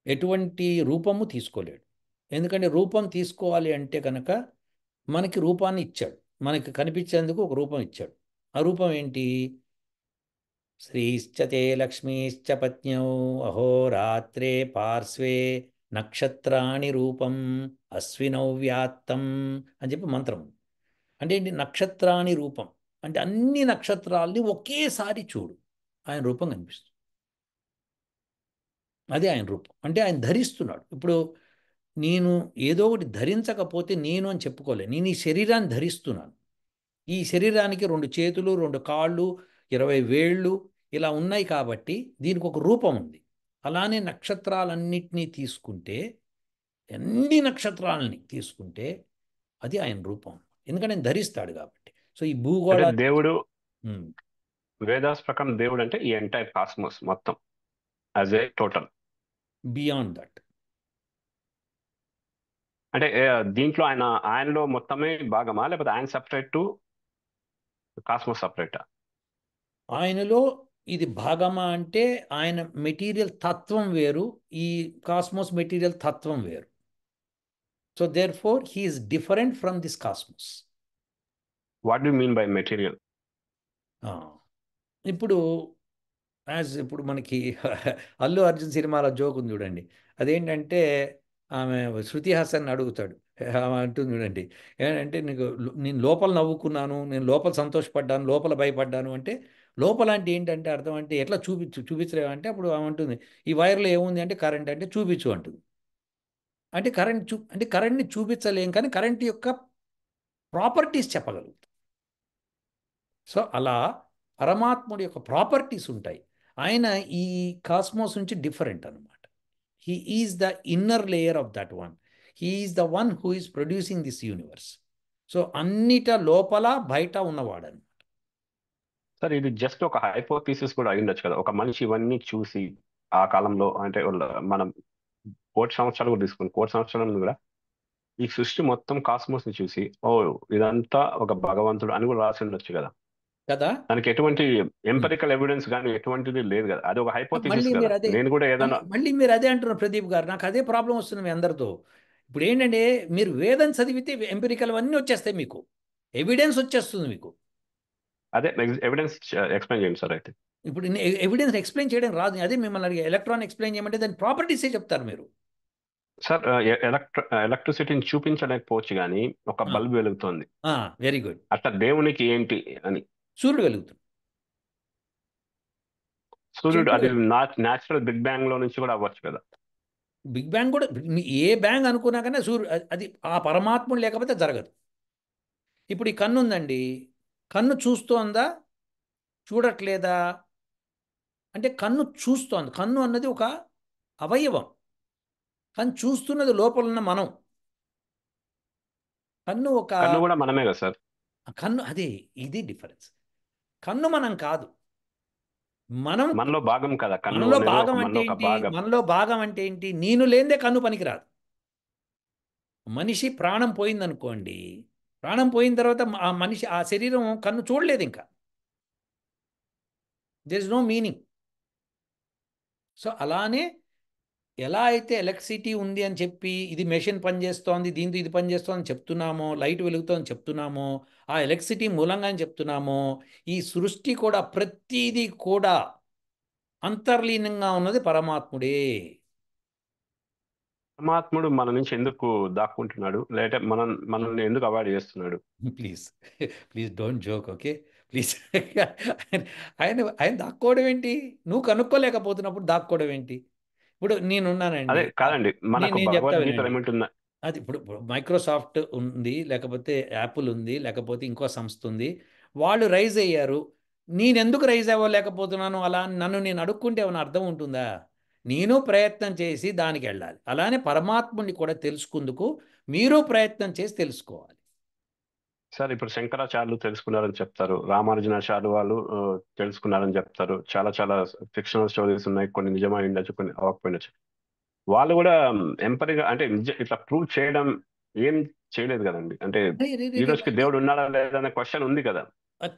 ఎటువంటి రూపము తీసుకోలేడు. ఎందుకంటే రూపం తీసుకోవాలి అంటే కనుక మనకి రూపాన్ని ఇచ్చాడు, మనకి కనిపించేందుకు ఒక రూపం ఇచ్చాడు. ఆ రూపం ఏంటి? శ్రీశ్చ తే లక్ష్మీశ్చ పత్న్యౌ అహోరాత్రే పార్శ్వే నక్షత్రాణి రూపం అశ్వినౌ వ్యాత్తం అని చెప్పి మంత్రం. అంటే ఏంటి? నక్షత్రాణి రూపం అంటే అన్ని నక్షత్రాల్ని ఒకేసారి చూడు, ఆయన రూపం కనిపిస్తుంది. అదే ఆయన రూపం. అంటే ఆయన ధరిస్తున్నాడు. ఇప్పుడు నేను ఏదో ఒకటి ధరించకపోతే నేను అని చెప్పుకోలేదు. నేను ఈ శరీరాన్ని ధరిస్తున్నాను. ఈ శరీరానికి 2 చేతులు, 2 కాళ్ళు, 20 వేళ్ళు ఇలా ఉన్నాయి కాబట్టి దీనికి ఒక రూపం ఉంది. అలానే నక్షత్రాలన్నింటినీ తీసుకుంటే, అన్ని నక్షత్రాలని తీసుకుంటే అది ఆయన రూపం. ఎందుకంటే ఆయన ధరిస్తాడు కాబట్టి. సో ఈ అంటే భూగోళ దేవుడు వేదాస్ ప్రకారం దేవుడు అంటే ఈ ఎంటైర్ కాస్మోస్ మొత్తం as a total. Beyond that. అంటే దీంట్లో ఆయనలో మొత్తమే భాగమా, లేకపోతే ఆయన సపరేట్ టు కాస్మోస్ సపరేటా? ఆయనలో ఇది భాగమా అంటే ఆయన మెటీరియల్ తత్వం వేరు, ఈ కాస్మోస్ మెటీరియల్ తత్వం వేరు. So therefore he is different from this cosmos. What do mean by material? ఇప్పుడు ఇప్పుడు మనకి అల్లు అర్జున్ సినిమాలో జోక్ ఉంది చూడండి. అదేంటంటే ఆమె శృతి హాసన్ అడుగుతాడు, ఆమె అంటుంది చూడండి, ఏంటంటే నేను లోపల నవ్వుకున్నాను, నేను లోపల సంతోషపడ్డాను, లోపల భయపడ్డాను అంటే, లోపల అంటే ఏంటంటే అర్థం అంటే ఎట్లా చూపించలేము అంటే, అప్పుడు ఆమె అంటుంది ఈ వైర్లో ఏముంది అంటే కరెంట్ అంటే చూపించు అంటుంది. అంటే కరెంట్ని చూపించలేం, కానీ కరెంట్ యొక్క ప్రాపర్టీస్ చెప్పగలుగుతాం. సో అలా పరమాత్ముడి యొక్క ప్రాపర్టీస్ ఉంటాయి. ఆయన ఈ కాస్మోస్ నుంచి డిఫరెంట్ అనమాట. He is the inner layer of that one. He is the one who is producing this universe. So అన్నిట లోపల బయట ఉన్నవాడని. సార్ ఇది జస్ట్ ఒక హైపోథీసిస్ కూడా అయి ఉండొచ్చు కదా. ఒక మనిషి ఇవన్నీ చూసి ఆ కాలంలో, అంటే మనం 1,000,000 కూడా తీసుకుని 1,000,000 కూడా ఈ సృష్టి మొత్తం కాస్మోస్ ని చూసి, ఓ ఇదంతా ఒక భగవంతుడు అని కూడా రాసి ఉండొచ్చు కదా. కదా. దానికి ఎటువంటి ఎంపెరికల్ ఎవిడెన్స్ కానీ ఎటువంటిది లేదు కదా. అది ఒక హైపోథీసిస్ మళ్ళీ కదా. మీరు అదే నేను కూడా ఏదైనా మళ్ళీ మీరు అదే అంటున్నారు ప్రదీప్ గారు. నాకు అదే ప్రాబ్లం వస్తుంది మీ అందరితో. ఇప్పుడు ఏంటంటే మీరు వేదం చదివితే ఎంపెరికల్ అన్నీ వచ్చేస్తాయి, మీకు ఎవిడెన్స్ వచ్చేస్తుంది మీకు. అదే ఎవిడెన్స్ ఎక్స్ప్లెయిన్ చేయండి సార్ అయితే. ఇప్పుడు ఎవిడెన్స్ ఎక్స్ప్లెయిన్ చేయడం రాదు. అదే మిమ్మల్ని అడిగే, ఎలక్ట్రాన్ ఎక్స్ప్లెయిన్ చేయమంటే దాని ప్రాపర్టీసే చెప్తారు మీరు. సార్ ఎలక్ట్రిసిటీని చూపించలేకపోవచ్చు కానీ ఒక బల్బ్ వెలుగుతోంది, వెరీ గుడ్. అట్లా దేవునికి ఏంటి అని. సూర్యుడు వెలుగుతుంది. సూర్యుడు అది న్యాచురల్ బిగ్ బ్యాంగ్ లో నుంచి కూడా అవ్వచ్చు కదా. బిగ్ బ్యాంగ్ కూడా ఏ బ్యాంగ్ అనుకున్నా కానీ సూర్యుడు, అది ఆ పరమాత్ముడు లేకపోతే జరగదు. ఇప్పుడు ఈ కన్ను ఉందండి, కన్ను చూస్తోందా చూడట్లేదా అంటే, కన్ను చూస్తోంది. కన్ను అన్నది ఒక అవయవం, కానీ చూస్తున్నది లోపల ఉన్న మనం. కన్ను కూడా మనమే కదా సార్. కన్ను అదే, ఇది డిఫరెన్స్. కన్ను మనం కాదు, మనం మనలో భాగం కదా కన్ను. మనలో భాగం అంటే ఏంటి? మనలో భాగం అంటే ఏంటి? నేను లేనిదే కన్ను పనికిరాదు. మనిషి ప్రాణం పోయిందనుకోండి, ప్రాణం పోయిన తర్వాత ఆ మనిషి ఆ శరీరం కన్ను చూడలేదు ఇంకా. There is no meaning. So అలానే ఎలా అయితే ఎలక్ట్రిసిటీ ఉంది అని చెప్పి ఇది మెషిన్ పనిచేస్తోంది, దీంతో ఇది పనిచేస్తోంది అని చెప్తున్నామో, లైట్ వెలుగుతోంది చెప్తున్నామో, ఆ ఎలక్ట్రిసిటీ మూలంగా అని చెప్తున్నామో, ఈ సృష్టి కూడా ప్రతిదీ కూడా అంతర్లీనంగా ఉన్నది పరమాత్ముడే. పరమాత్ముడు మన నుంచి ఎందుకు దాక్కుంటున్నాడు, లేదంటే మనల్ని ఎందుకు అవాయిడ్ చేస్తున్నాడు? Please please don't joke, okay please. ఆయన ఆయన దాక్కోవడం ఏంటి? నువ్వు కనుక్కోలేకపోతున్నప్పుడు దాక్కోవడం ఏంటి? ఇప్పుడు నేనున్నానండి. అదే కాదండి, మనకు నేను చెప్తా భగవద్గీత వినండి. ఏమింటుందా? అది ఇప్పుడు మైక్రోసాఫ్ట్ ఉంది, లేకపోతే యాపిల్ ఉంది, లేకపోతే ఇంకో సంస్థ ఉంది. వాళ్ళు రైజ్ అయ్యారు. నేనెందుకు రైజ్ అవ్వలేకపోతున్నాను అలా నన్ను నేను అడుక్కుంటే ఏమైనా అర్థం ఉంటుందా? నేను ప్రయత్నం చేసి దానికి వెళ్ళాలి. అలానే పరమాత్ముని కూడా తెలుసుకుందుకు మీరు ప్రయత్నం చేసి తెలుసుకోవాలి. సార్ ఇప్పుడు శంకరాచార్యులు తెలుసుకున్నారని చెప్తారు, రామానుజనాచార్యులు వాళ్ళు తెలుసుకున్నారని చెప్తారు. చాలా చాలా ఫిక్షనల్ స్టోరీస్ ఉన్నాయి, కొన్ని నిజమై ఉండొచ్చు, కొన్ని అవ్వకపోయినచ్చు. వాళ్ళు కూడా ఎంపరిగా అంటే ఇట్లా ప్రూవ్ చేయడం ఏం చేయలేదు కదండి. అంటే ఈ రోజుకి దేవుడు ఉన్నాడా లేదా అనే క్వశ్చన్ ఉంది కదా.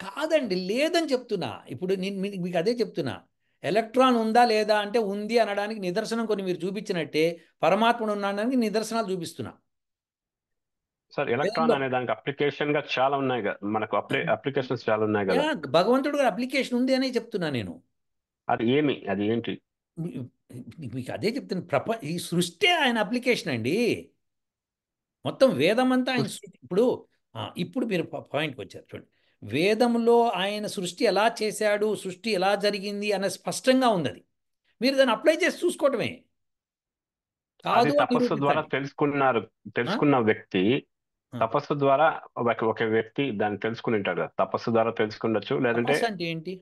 కాదండి, లేదని చెప్తున్నా. ఇప్పుడు నేను మీకు అదే చెప్తున్నా. ఎలక్ట్రాన్ ఉందా లేదా అంటే ఉంది అనడానికి నిదర్శనం కొన్ని మీరు చూపించినట్టే, పరమాత్ముడు ఉన్నాడడానికి నిదర్శనాలు చూపిస్తున్నా. సార్ ఎలక్ట్రాన్ అనే దానికి అప్లికేషన్ గా చాలా ఉన్నాయి కదా, మనకు అప్లికేషన్స్ చాలా ఉన్నాయి కదా. భగవంతుడు గారు అప్లికేషన్ ఉంది అనే చెప్తున్నా నేను. అది ఏంటి? మీకు అదే చెప్తున్నా. ఈ సృష్టి ఆయన అప్లికేషన్ అండి. మొత్తం వేదం అంతా ఆయన సృష్టి. ఇప్పుడు మీరు పాయింట్కి వచ్చారు చూడండి. వేదంలో ఆయన సృష్టి ఎలా చేశాడు, సృష్టి ఎలా జరిగింది అన్న స్పష్టంగా ఉంది. అది మీరు దాన్ని అప్లై చేసి చూసుకోవటమే. అది తపస్సు ద్వారా తెలుసుకున్న వ్యక్తి, తపస్సు ద్వారా ఒక వ్యక్తి దాన్ని తెలుసుకుని ఉంటాడు. తపస్సు ద్వారా తెలుసుకుండొచ్చు, లేదంటే అంటే ఏంటి?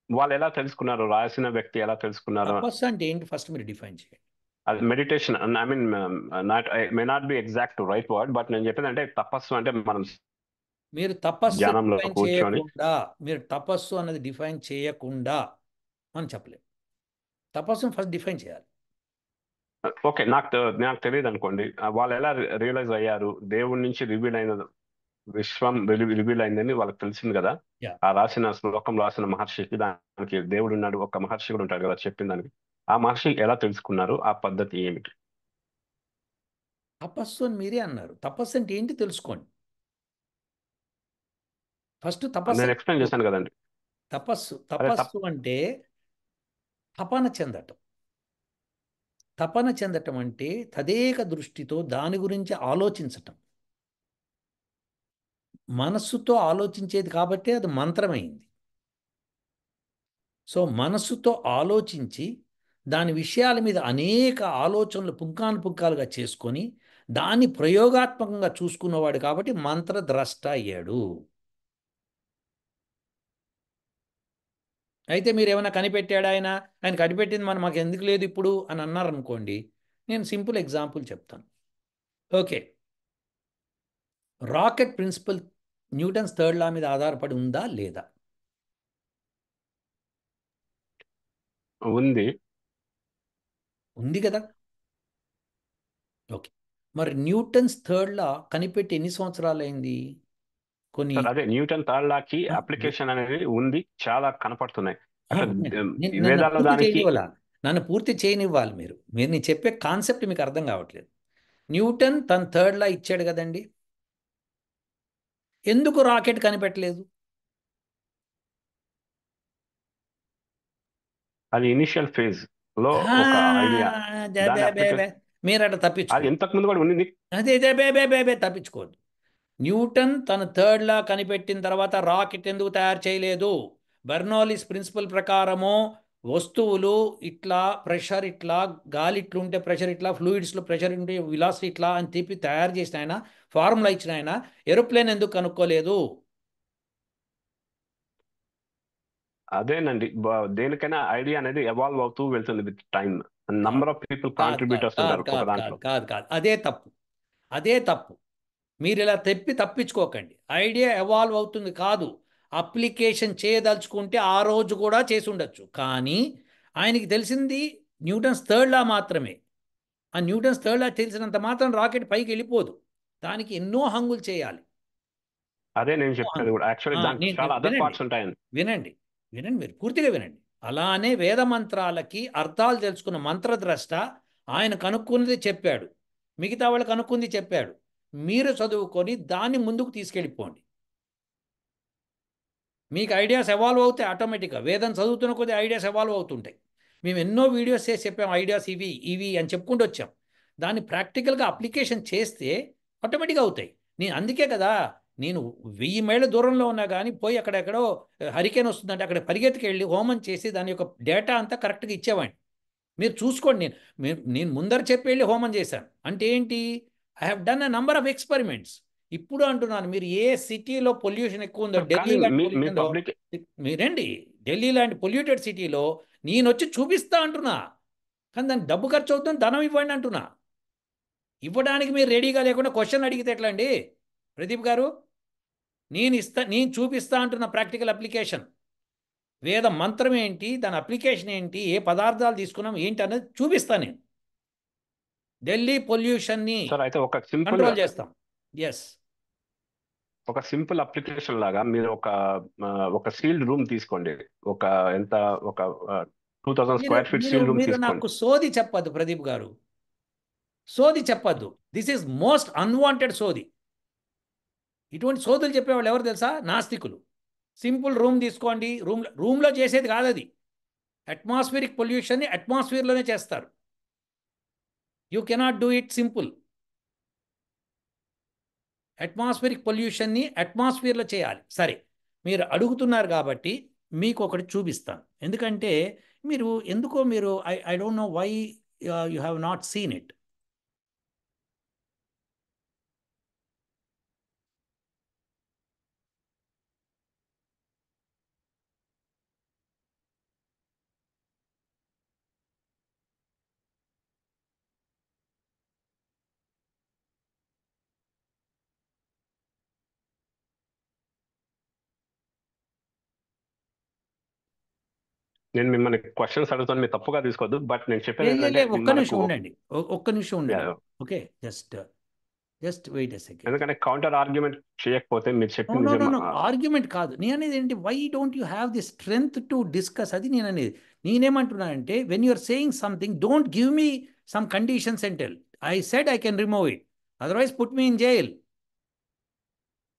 వాళ్ళు ఎలా తెలుసుకున్నారు, రాసిన వ్యక్తి ఎలా తెలుసుకున్నారు? తపస్సు అంటే ఏంటి ఫస్ట్ మీరు డిఫైన్ చేయండి. అది meditation. I mean may not be exact right word, but నేను చెప్పేది అంటే తపస్సు అంటే మనం మీరు తపస్సు ధ్యానంలో డిఫైన్ కూర్చొని. చేయకుండా, మీరు తపస్సు అన్నది డిఫైన్ చేయకుండా మనం చెప్పలేం. తపస్సును ఫస్ట్ డిఫైన్ చేయాలి. ఓకే, నాకు తెలియదు అనుకోండి, వాళ్ళు ఎలా రియలైజ్ అయ్యారు దేవుడి నుంచి రివీల్ అయిన విశ్వం రివీల్ అయిందని వాళ్ళకి తెలిసింది కదా. యా, ఆ రాసిన శ్లోకం రాసిన మహర్షికి దానికి దేవుడు ఉన్నాడు, ఒక మహర్షి కూడా ఉంటాడు కదా చెప్పిన దానికి. ఆ మహర్షి ఎలా తెలుసుకున్నారు, ఆ పద్ధతి ఏమిటి? తపస్సు అని మీరే అన్నారు. తపస్సు అంటే ఏంటి తెలుసుకోండి. ఫస్ట్ తపస్సు నేను అంటే ఎక్స్ప్లెయిన్ చేశాను కదండి. తపస్సు అదే తపస్సు అంటే తపన చెందటం. తపన చెందటం అంటే తదేక దృష్టితో దాని గురించి ఆలోచించటం. మనస్సుతో ఆలోచించేది కాబట్టి అది మంత్రమైంది. సో మనస్సుతో ఆలోచించి దాని విషయాల మీద అనేక ఆలోచనలు పుంకానుపుంకాలుగా చేసుకొని దాన్ని ప్రయోగాత్మకంగా చూసుకున్నవాడు కాబట్టి మంత్రద్రష్ట అయ్యాడు. అయితే మీరు ఏమైనా కనిపెట్టాడు ఆయన కనిపెట్టింది మాకు ఎందుకు లేదు ఇప్పుడు అని అన్నారనుకోండి, నేను సింపుల్ ఎగ్జాంపుల్ చెప్తాను. Okay, rocket principle Newton's third law మీద ఆధారపడి ఉందా లేదా? ఉంది. ఉంది కదా. ఓకే, మరి న్యూటన్స్ థర్డ్ లా కనిపెట్టి ఎన్ని సంవత్సరాలు అయింది? కొన్ని సార్ అదే న్యూటన్ థర్డ్ లాకి ఆ, అప్లికేషన్ అనేది ఉంది, చాలా కనపడుతున్నాయి. అట్లా ఉండండి. నన్ను వేదాల్లో పూర్తి దానికి. చేయనివ్వాల. నన్ను పూర్తి చేయనివ్వాలి మీరు. నేను చెప్పే కాన్సెప్ట్ మీకు అర్థం కావట్లేదు. న్యూటన్ తన థర్డ్ లా ఇచ్చాడు కదండి. ఎందుకు రాకెట్ కనిపెట్టలేదు? అది ఇనిషియల్ ఫేజ్ లో ఆ, ఒక ఐడియా, దే బే దాని బే బే. అప్లికేషన్. మీరు అట్లా అది తప్పించుకోండి. ఇంతకు ముందు కూడా ఉంది. అదే దే బే బే బే బే తప్పించుకోవద్దు. న్యూటన్ తన థర్డ్ లా కనిపెట్టిన తర్వాత రాకెట్ ఎందుకు తయారు చేయలేదు? బెర్నౌలీస్ ప్రిన్సిపల్ ప్రకారము వస్తువులు ఇట్లా ప్రెషర్ ఇట్లా, గాలి ఇట్లుంటే ప్రెషర్ ఇట్లా, ఫ్లూయిడ్స్లో ప్రెషర్ ఉంటే విలాసిటీ ఇట్లా అని చెప్పి తయారు చేసిన ఆయన, ఫార్ములా ఇచ్చిన ఆయన ఏరోప్లేన్ ఎందుకు కనుక్కోలేదు? అదేనండి, దేనికైనా ఐడియా అనేది ఎవాల్వ్ అవుతూ వెళ్తుంది విత్ టైం. కాదు నంబర్ ఆఫ్ పీపుల్ కాదు కాదు కాంట్రిబ్యూటర్స్ కాదు ఉంటారు ఒక కాదు కాదు దాంట్లో. కాదు కాదు అదే తప్పు. అదే తప్పు. మీరు ఇలా తప్పించుకోకండి. ఐడియా ఎవాల్వ్ అవుతుంది కాదు. అప్లికేషన్ చేయదలుచుకుంటే ఆ రోజు కూడా చేసి ఉండొచ్చు. కానీ ఆయనకి తెలిసింది న్యూటన్స్ థర్డ్ లా మాత్రమే. ఆ న్యూటన్స్ థర్డ్ లా తెలిసినంత మాత్రం రాకెట్ పైకి వెళ్ళిపోదు. దానికి ఎన్నో హంగులు చేయాలి. అదే నేను ఎన్నో చెప్పేది హంగులు. కూడా, యాక్చువల్లీ దానికి చాలా అదర్ వినండి, పార్ట్స్ ఉంటాయని. వినండి, వినండి, మీరు పూర్తిగా వినండి. అలానే వేద మంత్రాలకి అర్థాలు తెలుసుకున్న మంత్రద్రష్ట ఆయన కనుక్కున్నది చెప్పాడు, మిగతా వాళ్ళు కనుక్కుంది చెప్పాడు. మీరు చదువుకొని దాన్ని ముందుకు తీసుకెళ్ళిపోండి. మీకు ఐడియాస్ ఎవాల్వ్ అవుతాయి ఆటోమేటిక్గా. వేదం చదువుతున్న కొద్ది ఐడియాస్ ఎవాల్వ్ అవుతుంటాయి. మేము ఎన్నో వీడియోస్ చేసి చెప్పాం, ఐడియాస్ ఇవి ఇవి అని చెప్పుకుంటూ వచ్చాం. దాన్ని ప్రాక్టికల్గా అప్లికేషన్ చేస్తే ఆటోమేటిక్గా అవుతాయి. నేను అందుకే కదా, నేను 1000 మైళ్ళ దూరంలో ఉన్నా కానీ పోయి అక్కడెక్కడో హరికేన్ వస్తుందంటే అక్కడ పరిగెత్తుకు వెళ్ళి హోమం చేసి దాని యొక్క డేటా అంతా కరెక్ట్గా ఇచ్చేవాడిని. మీరు చూసుకోండి. నేను ముందర చెప్పి వెళ్ళి హోమం చేశాను అంటే ఏంటి? I have done a number of experiments. ఇప్పుడు అంటున్నాను, మీరు ఏ సిటీలో పొల్యూషన్ ఎక్కువ ఉందో, సార్ కానీ ఢిల్లీ లాంటి మీ పొల్యూషన్లో పబ్లిక్. మీరండి. ఢిల్లీ లాంటి పొల్యూటెడ్ సిటీలో నేను వచ్చి చూపిస్తా అంటున్నా. కానీ దానికి డబ్బు ఖర్చు అవుతుంది, ధనం ఇవ్వండి అంటున్నా. ఇవ్వడానికి మీరు రెడీగా లేకుండా క్వశ్చన్ అడిగితే ఎట్లా అండి ప్రదీప్ గారు? నేను చూపిస్తా అంటున్న ప్రాక్టికల్ అప్లికేషన్. వేద మంత్రం ఏంటి, దాని అప్లికేషన్ ఏంటి, ఏ పదార్థాలు తీసుకున్నాం ఏంటి అనేది చూపిస్తాను నేను. ఢిల్లీ పొల్యూషన్ని సార్ అయితే కంట్రోల్ చేస్తాం. ఎస్. ఒక సింపుల్ అప్లికేషన్ లాగా మీరు ఆ, ఒక సీల్డ్ రూమ్ తీసుకోండి. ఒక ఎంత, ఒక 2000 స్క్వేర్ ఫీట్ మీరు సీల్డ్ రూమ్ మీరు తీసుకోండి. నాకు సోది చెప్పద్దు ప్రదీప్ గారు. సోది చెప్పద్దు. దిస్ ఈజ్ మోస్ట్ అన్వాంటెడ్ సోది. ఇటువంటి సోదులు చెప్పేవాళ్ళు ఎవరు తెలుసా? నాస్తికులు. సింపుల్ రూమ్ తీసుకోండి, రూమ్లో చేసేది కాదు అది. అట్మాస్ఫిరిక్ పొల్యూషన్ని అట్మాస్ఫియర్లోనే చేస్తారు. You cannot do it simple. Atmospheric పొల్యూషన్ని అట్మాస్ఫియర్లో చేయాలి. సరే, మీరు అడుగుతున్నారు కాబట్టి మీకు ఒకటి చూపిస్తాను. ఎందుకంటే మీరు ఎందుకో మీరు I don't know why you have not seen it. నేను మిమ్మల్ని క్వశ్చన్స్ అడుగుతాను, మీరు తప్పుగా తీసుకోవద్దు. బట్ నేను చెప్పేది ఏంటంటే ఒక్క నిమిషం ఉండండి, ఒక్క నిమిషం ఉండండి. Okay, just wait a second. ఎందుకంటే కౌంటర్ ఆర్గ్యుమెంట్ చేయకపోతే మీరు చెప్పి ఆర్గ్యుమెంట్ కాదు నేను అనేది ఏంటి, why don't you have the strength to discuss, అది నేను అనేది. నేనేమంటున్నానంటే when you're saying something don't give me some conditions and tell I said I can remove it, otherwise put me in jail.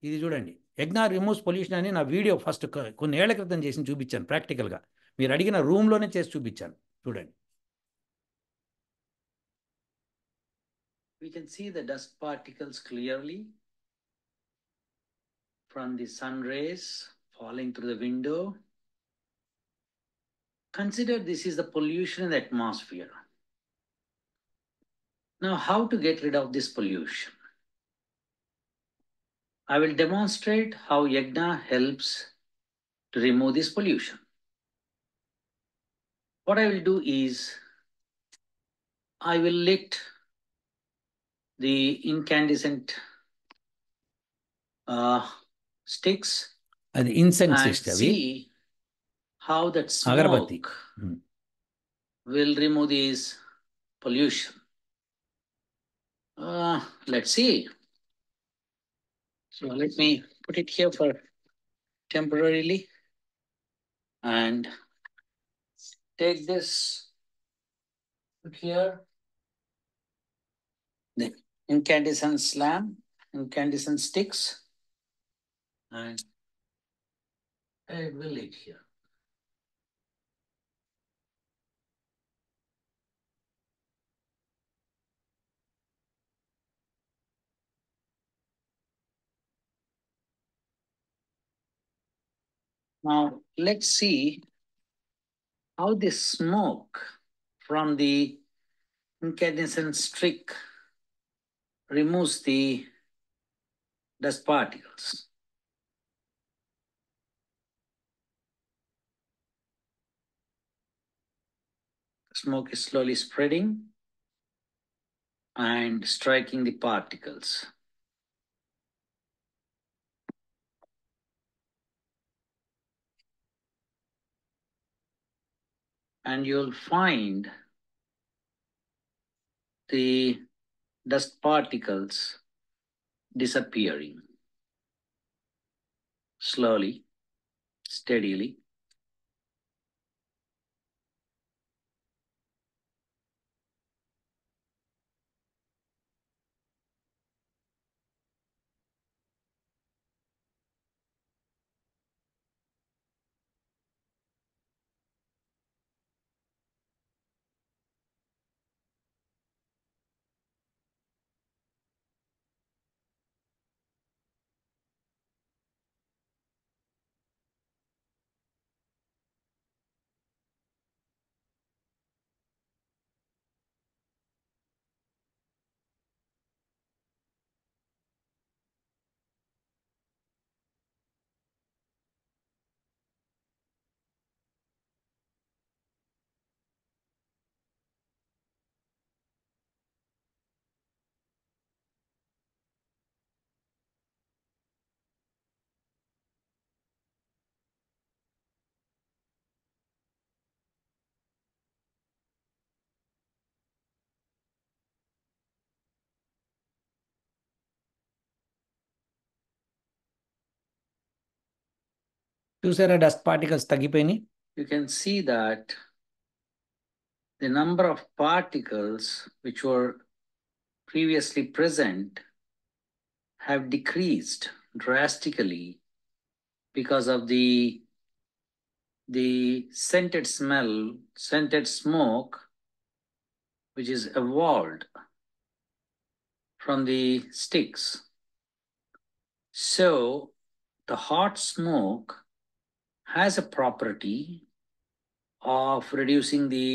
ఇది చూడండి, యజ్ఞ రిమూవ్స్ పొల్యూషన్ అని నా video first కొన్ని ఏళ్ల క్రితం చేసి చూపించాను ప్రాక్టికల్గా, మీరు అడిగిన రూమ్లోనే చేసి చూపించాను, చూడండి. We can see the dust particles clearly from the sun rays falling through the window. Consider this is the pollution in the atmosphere. Now, how to get rid of this pollution? I will demonstrate how Yagna helps to remove this pollution. What I will do is, I will lit the incandescent sticks and see how that smoke will remove this pollution. Let's see. So let me put it here for temporarily and take this here, the incandescent lamp, incandescent sticks, and I will lit here. Now, let's see how the smoke from the incandescent stick removes the dust particles. Smoke is slowly spreading and striking the particles. And you'll find the dust particles disappearing slowly, steadily. చూసారా dust particles తగ్గిపోయినాయి. You can see that the number of particles which were previously present have decreased drastically because of the scented smell, scented smoke, which is evolved from the sticks. So the hot smoke has a property of reducing the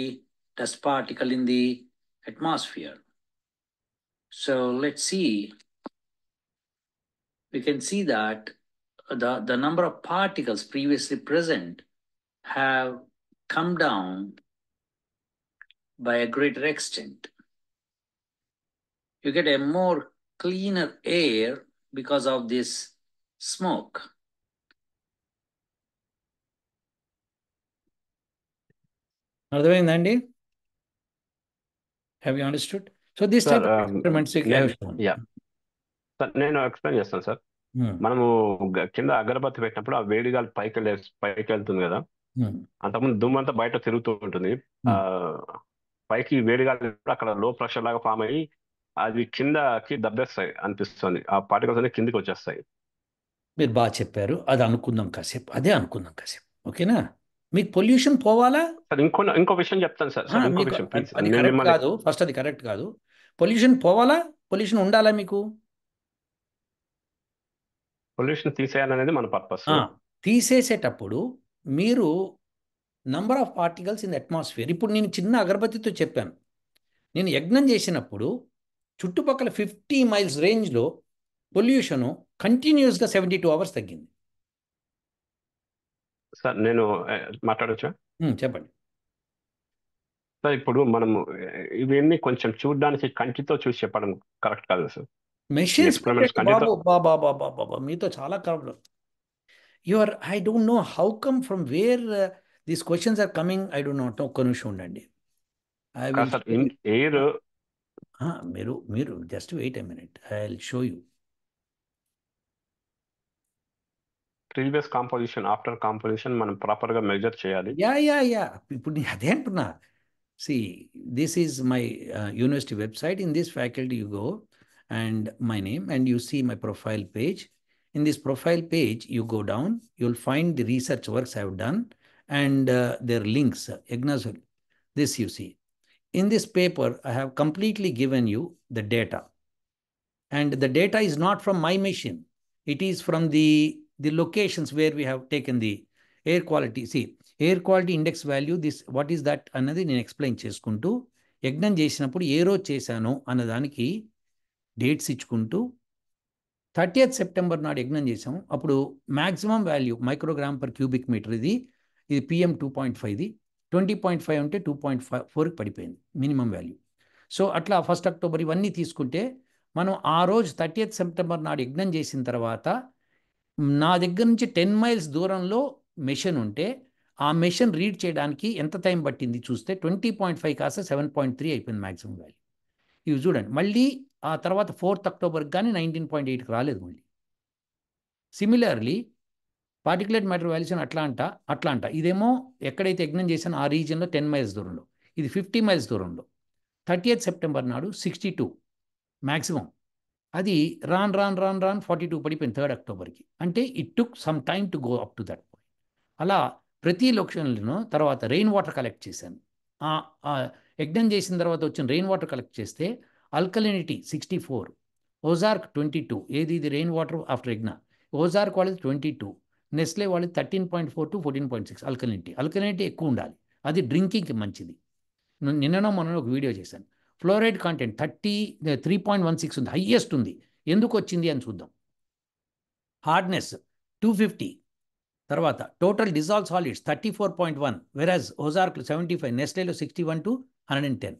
dust particle in the atmosphere. So let's see. We can see that the number of particles previously present have come down by a greater extent. You get a more cleaner air because of this smoke. అర్థమైందండి? Have you understood? So this sir type of experiments I నేను have shown. Yeah sir నేను explain చేస్తాను sir. మనము కింద అగరబత్తి పెట్టినప్పుడు ఆ వేడి గాలి పైకి వెళ్తుంది కదా. అంతకుముందు దుమ్ము అంతా బయట తిరుగుతూ ఉంటుంది. ఆ పైకి వేడి గాలి అక్కడ లో ప్రెషర్ లాగా ఫామ్ అయ్యి అది కిందకి దబ్బేస్తాయి అనిపిస్తుంది. ఆ పార్టికల్స్ అన్ని కిందికి వచ్చేస్తాయి. మీరు బాగా చెప్పారు. అది అనుకుందాం కాసేపు, అదే అనుకుందాం కాసేపు. ఓకేనా? మీకు పొల్యూషన్ పోవాలా? సార్ ఇంకో విషయం చెప్తాను సార్. సార్ ఇంకో మీకు విషయం ప్లీజ్. అది నేను కరెక్ట్ మిమ్మల్ని కాదు. ఫస్ట్ అది కరెక్ట్ కాదు. పొల్యూషన్ పోవాలా? పొల్యూషన్ ఉండాలా మీకు? పొల్యూషన్ తీసేయాలనేది మన పర్పస్. తీసేసేటప్పుడు మీరు number of particles in the atmosphere, ఇప్పుడు నేను చిన్న అగరబత్తితో చెప్పాను. నేను యజ్ఞం చేసినప్పుడు చుట్టుపక్కల 50 మైల్స్ రేంజ్లో పొల్యూషను కంటిన్యూస్గా 72 అవర్స్ తగ్గింది. సార్ నేను మాట్లాడొచ్చా? చెప్పండి. సార్ ఇప్పుడు మనము ఇవన్నీ కొంచెం చూడడానికి కంటితో చూసి చెప్పడం కరెక్ట్ కాదు సార్. మెషిన్స్ ఎక్స్పెరిమెంట్స్ పెట్టండి కంటితో బాబు. బాబా బాబా బాబా మీతో చాలా problem. I don't know how come from where these questions are coming. I don't know. ఒక్క నిమిషం ఉండండి. ఐ కాదు విల్ సార్. ఎయిర్ మీరు మీరు just wait a minute. I will show you. Previous composition after composition మనం proper గా measure చేయాలి. Yeah ఇప్పుడు నేను అదే అంటున్నా. See, this is my university website. In this faculty, you go and my name, and you see my profile page. In this profile page, you go down, you'll find the research works I've done and their links. Ignas, this you see. In this paper, I have completely given you the data. And the data is not from my machine. It is from the locations where we have taken the air quality. See, air quality index value this what is that అన్నది నేను explain చేసుకుంటూ, యజ్ఞం చేసినప్పుడు ఏ రోజు చేశాను అన్నదానికి dates ఇచ్చుకుంటూ, 30th September నాడు యజ్ఞం చేసాము. అప్పుడు maximum value microgram per cubic metre. ఇది PM 2.5ది. 20.5 అంటే 2.4కి పడిపోయింది మినిమం వాల్యూ. సో అట్లా 1 అక్టోబర్ ఇవన్నీ తీసుకుంటే మనం ఆ రోజు 30th సెప్టెంబర్ నాడు యజ్ఞం చేసిన తర్వాత నా దగ్గర నుంచి 10 మైల్స్ దూరంలో మెషిన్ ఉంటే ఆ మెషిన్ రీడ్ చేయడానికి ఎంత టైం పట్టింది చూస్తే 20.5 కాస్త 7.3 అయిపోయింది మ్యాక్సిమం వాల్యూ. ఇవి చూడండి. మళ్ళీ ఆ తర్వాత 4th అక్టోబర్కి కానీ 19.8కి రాలేదు మళ్ళీ. సిమిలర్లీ పార్టికులేట్ మ్యాటర్ వాల్యూస్ అని అట్లాంటా ఇదేమో ఎక్కడైతే యజ్ఞం చేశానో ఆ రీజియన్లో 10 మైల్స్ దూరంలో, ఇది 50 మైల్స్ దూరంలో. 30th సెప్టెంబర్ నాడు 62 మ్యాక్సిమం. అది రాన్ 42 పడిపోయింది 3rd అక్టోబర్కి. అంటే it took some time to go up to that point. అలా ప్రతి లొకేషన్లను తర్వాత రెయిన్ వాటర్ కలెక్ట్ చేశాను. యజ్ఞం చేసిన తర్వాత వచ్చిన రెయిన్ వాటర్ కలెక్ట్ చేస్తే అల్కలినిటీ 64, ఓజార్క్ 22. ఇది రెయిన్ వాటర్ ఆఫ్టర్ యజ్ఞ. ఓజార్క్ వాళ్ళది 22, నెస్లే వాళ్ళది 13.4 to 14.6 అల్కలినిటీ ఎక్కువ ఉండాలి. అది డ్రింకింగ్కి మంచిది. నిన్ననో మొన్న ఒక వీడియో చేశాను. ఫ్లోరైడ్ కాంటెంట్ 3.16 ఉంది, హయ్యెస్ట్ ఉంది. ఎందుకు వచ్చింది అని చూద్దాం. హార్డ్నెస్ 250. తర్వాత టోటల్ డిజాల్వ్ సాలిడ్స్ 34.1, వెరాజ్ ఓజార్క్లో 75, నెస్లేలో 61 to 110.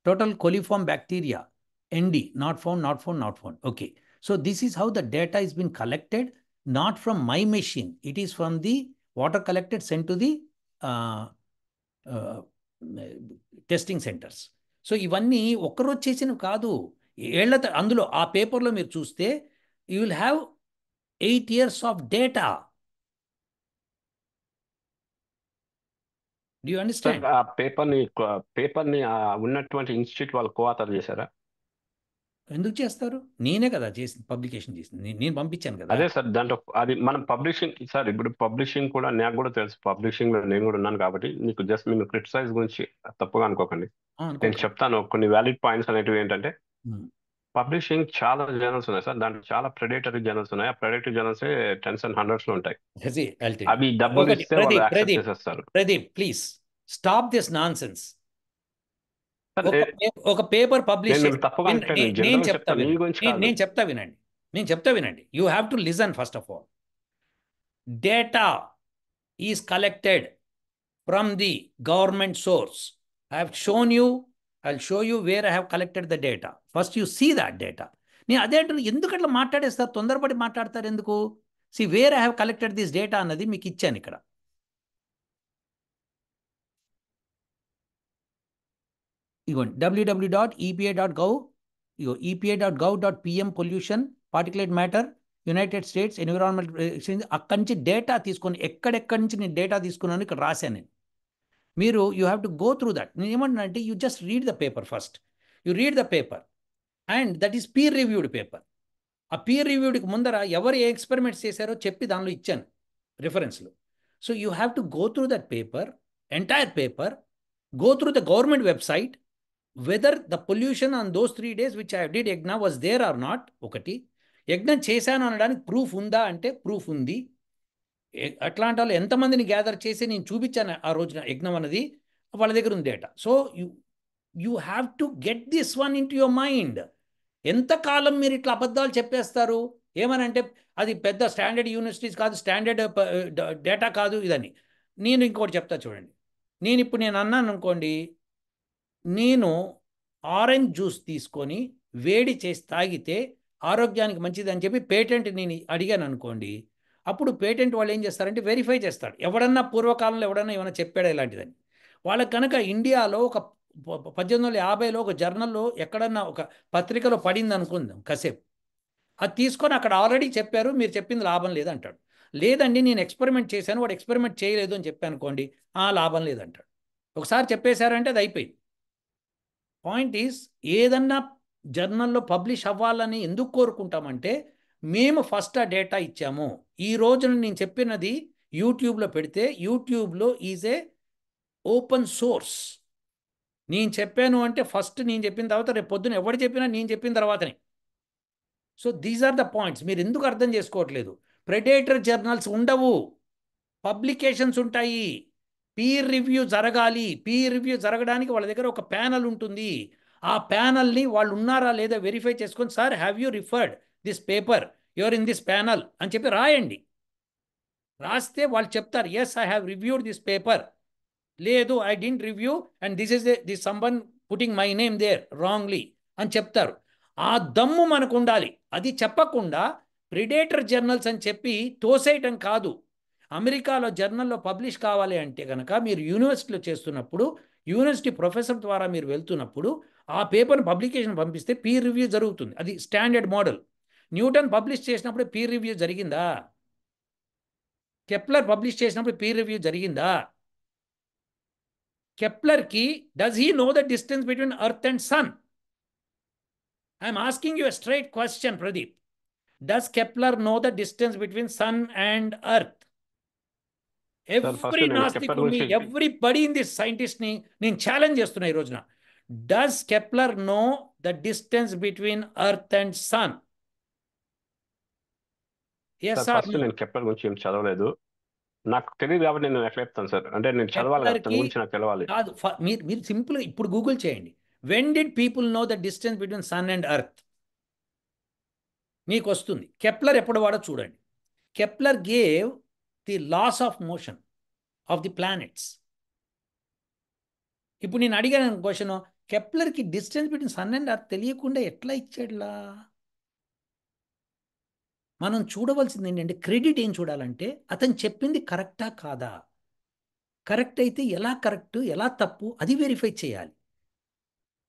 Total coliform bacteria ND not found. Okay. So this is how the data is been collected, not from my machine. It is from the water collected sent to the testing centers. So ఇవన్నీ ఒక్కరోజు చేసినవి కాదు. అందులో ఆ పేపర్లో మీరు చూస్తే you will have 8 years of data. Do you sir understand? ఆ పేపర్ ని ఉన్నటువంటి ఇన్స్టిట్యూట్ వాళ్ళు కోఆథర్ చేశారా? ఎందుకు చేస్తారు? నేనే కదా చేసింది, పబ్లికేషన్ చేసింది, నేను పంపించాను కదా. అదే సార్, దాంట్లో అది మనం పబ్లిషింగ్ సార్. ఇప్పుడు పబ్లిషింగ్ కూడా నాకు కూడా తెలుసు. పబ్లిషింగ్ లో నేను కూడా ఉన్నాను కాబట్టి మీకు జస్ట్ మీరు క్రిటిసైజ్ గురించి తప్పుగా అనుకోకండి. నేను చెప్తాను కొన్ని వ్యాలిడ్ పాయింట్స్ అనేటివి. ఏంటంటే పబ్లిషింగ్ చాలా జర్నల్స్ ఉన్నాయి సార్. దాంట్లో చాలా ప్రెడేటరీ జర్నల్స్ ఉన్నాయి. ఆ predatory journals tens and hundreds లో ఉంటాయి. అవి డబ్బులు ఇస్తే వాళ్ళు యాక్సెప్ట్ చేసేస్తారు. Pradeep please stop this non sense, ఒక పేపర్ పబ్లిష్ నేను తప్పుగా అంటే జనరల్ చెప్తాను, మీ గురించి కాదు. నేను చెప్తా వినండి. You have to listen first of all. Data is collected from the government source. I have shown you. I'll show you where I have collected the data. First you see that data. నేను అదే అంటున్నా, ఎందుకు అట్లా మాట్లాడేస్తారు, తొందరపడి మాట్లాడతారు ఎందుకు? See where I have collected this data అన్నది మీకు ఇచ్చాను ఇక్కడ. ఇగోండి www.epa.gov, ఇగో epa.gov.pm pollution particulate matter United states environment exchange, అక్కడి నుంచి డేటా తీసుకొని ఎక్కడెక్కడి నుంచి నేను డేటా తీసుకున్నాను ఇక్కడ రాశాను నేను. మీరు you have to go through that. నేను ఏమంటున్నా అంటే you just read the paper first. You read the paper and that is peer reviewed paper. ఆ పీర్ రివ్యూడ్కి ముందర ఎవరు ఏ ఎక్స్పెరిమెంట్స్ చేశారో చెప్పి దానిలో ఇచ్చాను రిఫరెన్స్లు. So you have to go through that paper, entire paper, go through the government website, whether the pollution on those 3 days which I did యజ్ఞ was there or not. ఒకటి, యజ్ఞం చేశాను అనడానికి ప్రూఫ్ ఉందా అంటే ప్రూఫ్ ఉంది. అట్లాంటి వాళ్ళు ఎంతమందిని గ్యాదర్ చేసి నేను చూపించాను ఆ రోజున యజ్ఞం అన్నది వాళ్ళ దగ్గర ఉంది data. So you have to get this one in to your mind. ఎంతకాలం మీరు ఇట్లా అబద్ధాలు చెప్పేస్తారు? ఏమనంటే అది పెద్ద స్టాండర్డ్ యూనివర్సిటీస్ కాదు, స్టాండర్డ్ డేటా కాదు ఇదని. నేను ఇంకోటి చెప్తా చూడండి. నేను అన్నాను అనుకోండి, నేను ఆరెంజ్ జ్యూస్ తీసుకొని వేడి చేసి తాగితే ఆరోగ్యానికి మంచిది అని చెప్పి పేటెంట్ నేను అడిగాను అనుకోండి, అప్పుడు పేటెంట్ వాళ్ళు ఏం చేస్తారంటే వెరిఫై చేస్తాడు. ఎవడన్నా పూర్వకాలంలో ఎవడన్నా ఏమైనా చెప్పాడా ఇలాంటిదని. వాళ్ళకి కనుక ఇండియాలో ఒక 1850లో ఒక జర్నల్లో ఎక్కడన్నా ఒక పత్రికలో పడింది అనుకుందాం కాసేపు, అది తీసుకొని అక్కడ ఆల్రెడీ చెప్పారు, మీరు చెప్పింది లాభం లేదంటాడు. లేదండి నేను ఎక్స్పెరిమెంట్ చేశాను, వాడు ఎక్స్పెరిమెంట్ చేయలేదు అని చెప్పాను అనుకోండి, లాభం లేదంటాడు. ఒకసారి చెప్పేశారంటే అది అయిపోయింది. పాయింట్ ఈస్, ఏదన్నా జర్నల్లో పబ్లిష్ అవ్వాలని ఎందుకు కోరుకుంటామంటే మేము ఫస్ట్ ఆ డేటా ఇచ్చాము. ఈ రోజున నేను చెప్పినది యూట్యూబ్లో పెడితే యూట్యూబ్లో ఈజ్ ఏ ఓపెన్ సోర్స్. నేను చెప్పాను అంటే ఫస్ట్ నేను చెప్పిన తర్వాత రేపు పొద్దున ఎవరు చెప్పినా నేను చెప్పిన తర్వాతనే. So these are the points. మీరు ఎందుకు అర్థం చేసుకోవట్లేదు? ప్రెడేటర్ జర్నల్స్ ఉండవు, పబ్లికేషన్స్ ఉంటాయి. పీర్ రివ్యూ జరగాలి. పీర్ రివ్యూ జరగడానికి వాళ్ళ దగ్గర ఒక ప్యానల్ ఉంటుంది. ఆ ప్యానల్ని వాళ్ళు ఉన్నారా లేదా వెరిఫై చేసుకొని, sir have you referred this paper, your in this panel అని చెప్పి రాయండి. రాస్తే వాళ్ళు చెప్తారు, yes I have reviewed this paper, లేదు I didn't review and this someone putting my name there wrongly అని చెప్తారు. ఆ దమ్ము మనకు ఉండాలి. అది చెప్పకుండా ప్రిడేటర్ జర్నల్స్ అని చెప్పి తోసేయటం కాదు. అమెరికాలో జర్నల్లో పబ్లిష్ కావాలి అంటే కనుక మీరు యూనివర్సిటీలో చేస్తున్నప్పుడు, యూనివర్సిటీ ప్రొఫెసర్ ద్వారా మీరు వెళ్తున్నప్పుడు ఆ పేపర్ని పబ్లికేషన్ పంపిస్తే పీర్ రివ్యూ జరుగుతుంది. అది స్టాండర్డ్ మోడల్. న్యూటన్ పబ్లిష్ చేసినప్పుడు పీర్ రివ్యూ జరిగిందా? కెప్లర్ పబ్లిష్ చేసినప్పుడు పీర్ రివ్యూ జరిగిందా? కెప్లర్కి does he know the distance between earth and sun? I'm asking you a straight question, Pradeep. Does Kepler know the distance between sun and earth? Every నాస్తికుని, everybody in this scientist ని నేను challenge చేస్తున్నా ఈ రోజున. Does Kepler know the distance between earth and sun? నేను Kepler గురించి ఏం చదవలేదు, నాకు తెలియదు కాబట్టి నేను ఎట్లా చెప్తాను సార్. అంటే నేను చదవాలి, దాని గురించి నాకు తెలవాలి. కాదు, మీరు సింపుల్ ఇప్పుడు గూగుల్ చేయండి, when did people know the distance between sun and earth? మీకు వస్తుంది. కెప్లర్ ఎప్పుడు వాడో చూడండి. Kepler gave the laws of motion of the planets. ఇప్పుడు నేను అడిగాను క్వశ్చన్, కెప్లర్కి distance between sun and earth తెలియకుండా ఎట్లా ఇచ్చాడులా? మనం చూడవలసింది ఏంటంటే, క్రెడిట్ ఏం చూడాలంటే అతను చెప్పింది కరెక్టా కాదా. కరెక్ట్ అయితే ఎలా కరెక్ట్, ఎలా తప్పు, అది వెరిఫై చేయాలి.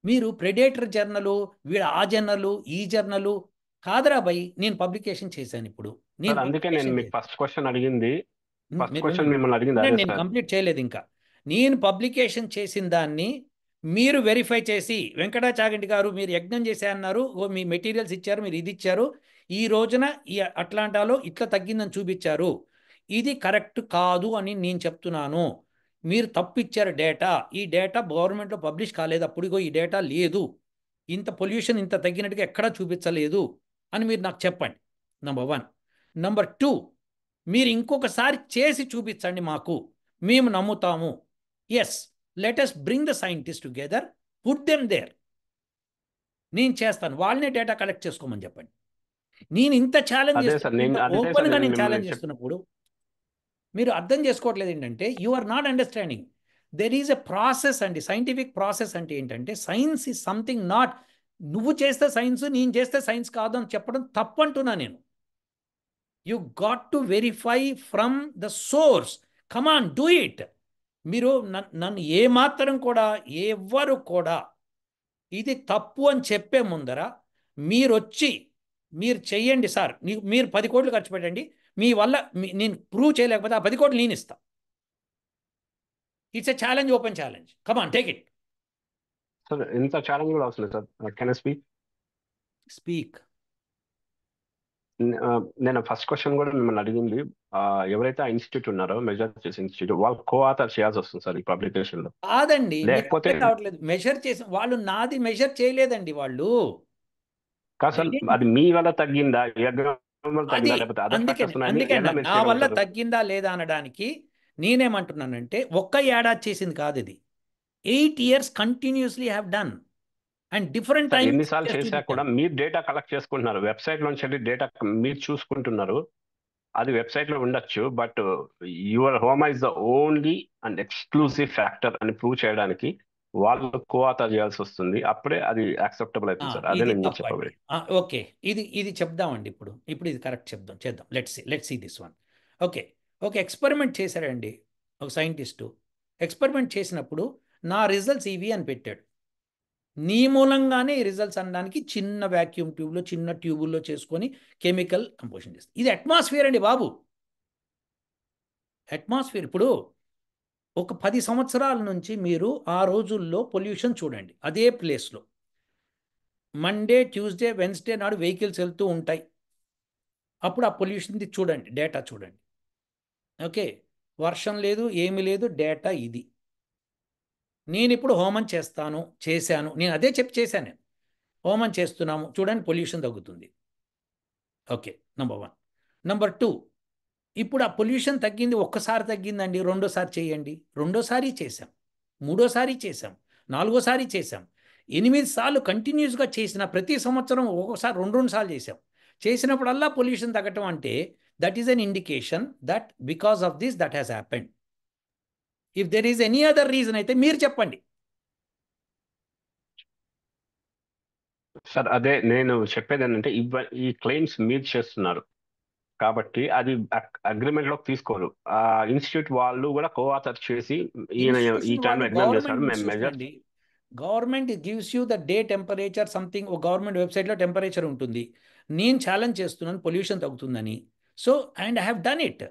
మీరు ప్రెడేటర్ జర్నలు, వీడు ఆ జర్నలు ఈ జర్నలు కాదరా బై. నేను పబ్లికేషన్ చేశాను. ఇప్పుడు అందుకే నేను మీకు ఫస్ట్ క్వశ్చన్ అడిగింది, మిమ్మల్ని అడిగింది నేను కంప్లీట్ చేయలేదు ఇంకా. నేను పబ్లికేషన్ చేసిన దాన్ని మీరు వెరిఫై చేసి, వెంకటాచాగంటి గారు మీరు యజ్ఞం చేశారన్నారు, మీ మెటీరియల్స్ ఇచ్చారు, మీరు ఇది ఇచ్చారు, ఈ రోజున ఈ అట్లాంటాలో ఇట్లా తగ్గిందని చూపించారు, ఇది కరెక్ట్ కాదు అని నేను చెప్తున్నాను. మీరు తప్పు ఇచ్చారు డేటా, ఈ డేటా గవర్నమెంట్లో పబ్లిష్ కాలేదు, అప్పుడుగో ఈ డేటా లేదు, ఇంత పొల్యూషన్ ఇంత తగ్గినట్టుగా ఎక్కడా చూపించలేదు అని మీరు నాకు చెప్పండి. నంబర్ 1. నంబర్ 2, మీరు ఇంకొకసారి చేసి చూపించండి మాకు, మేము నమ్ముతాము. Yes, let us bring the scientist together, put them there. నేను చేస్తాను, వాళ్ళనే డేటా కలెక్ట్ చేసుకోమని చెప్పండి. నేను ఇంత ఛాలెంజ్ ఓపెన్గా నేను ఛాలెంజ్ చేస్తున్నప్పుడు మీరు అర్థం చేసుకోవట్లేదు. ఏంటంటే you are not understanding. There is a process అండి. సైంటిఫిక్ ప్రాసెస్ అంటే ఏంటంటే, సైన్స్ ఈజ్ సంథింగ్ నాట్ నువ్వు చేస్తే సైన్స్, నేను చేస్తే సైన్స్ కాదు అని చెప్పడం తప్పంటున్నా నేను. You got to verify from the source. Come on, do it. మీరు నన్ను ఏమాత్రం కూడా, ఎవ్వరు కూడా ఇది తప్పు అని చెప్పే ముందర మీరు వచ్చి మీరు చెయ్యండి సార్, మీరు 10 కోట్లు ఖర్చు పెట్టండి, మీ వల్ల నేను ప్రూవ్ చేయలేకపోతే ఆ 10 కోట్లు నేను ఇస్తా. It's a challenge, open challenge, come on take it. Sir ఇంత ఛాలెంజ్ కూడా అవసరం లేదు sir. Can I speak? Speak. నేను ఫస్ట్ క్వశ్చన్ కూడా మిమ్మల్ని అడిగింది, ఎవరైతే ఆ ఇన్స్టిట్యూట్ ఉన్నారో మెజర్ చేసే ఇన్స్టిట్యూట్, వాళ్ళు కో-ఆథర్ చేయాల్సి వస్తుంది సార్ ఈ పబ్లికేషన్ లో. కాదండి, మీకు లేకపోతే అర్థం కావట్లేదు. మెజర్ చేసి వాళ్ళు నాది మెజర్ చేయలేదండి వాళ్ళు. కాదు సార్, అది మీ వల్ల తగ్గిందా, వల్ల అది తగ్గిందా, లేకపోతే అదర్ ఫ్యాక్టర్స్ ఉన్నాయని అందుకే ఎలా మీరు నా వల్ల చేయగలుగుతారు? తగ్గిందా లేదా అనడానికి నేనేమంటున్నానంటే, ఒక్క ఏడాది చేసింది కాదు ఇది. 8 years continuously have done and different sir times ఎన్నిసార్లు చేసినా కూడా మీరు డేటా కలెక్ట్ చేసుకుంటున్నారు, వెబ్సైట్ నుంచి వెళ్ళి డేటా మీరు చూసుకుంటున్నారు. అది వెబ్సైట్ లో ఉండొచ్చు, but your home is the only and exclusive factor అని ప్రూవ్ చేయడానికి వాళ్ళు కో-ఆథర్ చేయాల్సి వస్తుంది. అప్పుడే అది యాక్సెప్టబుల్ అవుతుంది సార్. అదే ఇది నేను మీకు తప్పండి. చెప్పబోయే. ఓకే, ఇది చెప్దామండి. ఇప్పుడు ఇది కరెక్ట్ చేద్దాం. Let's see this one. Okay, ఒక ఎక్స్పెరిమెంట్ చేశారండి ఒక సైంటిస్టు. ఎక్స్పెరిమెంట్ చేసినప్పుడు నా రిజల్ట్స్ ఇవి అని పెట్టాడు. నీ మూలంగానే ఈ రిజల్ట్స్ అనడానికి చిన్న వ్యాక్యూమ్ ట్యూబ్లో, చిన్న ట్యూబుల్లో చేసుకొని కెమికల్ కంపోజిషన్ చేస్తుంది. ఇది అట్మాస్ఫియర్ అండి బాబు. అట్మాస్ఫియర్. ఇప్పుడు ఒక 10 సంవత్సరాల నుంచి మీరు ఆ రోజుల్లో పొల్యూషన్ చూడండి. అదే ప్లేస్లో మండే, ట్యూస్డే, వెన్స్డే నాడు వెహికల్స్ వెళ్తూ ఉంటాయి. అప్పుడు ఆ పొల్యూషన్ది చూడండి, డేటా చూడండి. ఓకే, వర్షం లేదు, ఏమీ లేదు, డేటా ఇది. నేను ఇప్పుడు హోమం చేశాను, నేను అదే చేశాను. నేను హోమం చేస్తున్నాము, చూడండి పొల్యూషన్ తగ్గుతుంది. Okay, number 1. నంబర్ 2, ఇప్పుడు ఆ పొల్యూషన్ తగ్గింది, ఒక్కసారి తగ్గిందండి, రెండోసారి చేయండి. రెండోసారి చేశాం, మూడోసారి చేశాం, నాలుగోసారి చేశాం, 8 సార్లు కంటిన్యూస్గా చేసిన, ప్రతి సంవత్సరం ఒక్కొక్కసారి 2 సార్లు చేసినప్పుడల్లా పొల్యూషన్ తగ్గటం అంటే that is an indication that because of this that has happened. If there is any other reason అయితే మీరు చెప్పండి. సార్ అదే నేను చెప్పేది ఏంటంటే, ఈ క్లెయిమ్స్ మీరు చేస్తున్నారు కాబట్టి అది అగ్రిమెంట్ లోకి తీసుకోరు. ఆ ఇన్స్టిట్యూట్ వాళ్ళు కూడా కో-ఆథర్ చేసి ఈయన ఈ ఇన్స్టిట్యూషన్ టైంలో వాళ్ళు ఎగ్జామ్ గవర్నమెంట్ చేశాడు, మేము ఇన్స్టిట్యూషన్ మెజర్స్. అండి. Government gives you the day temperature something. ఒక గవర్నమెంట్ వెబ్సైట్లో టెంపరేచర్ ఉంటుంది. నేను ఛాలెంజ్ చేస్తున్నాను పొల్యూషన్ తగ్గుతుందని. So and I have done it.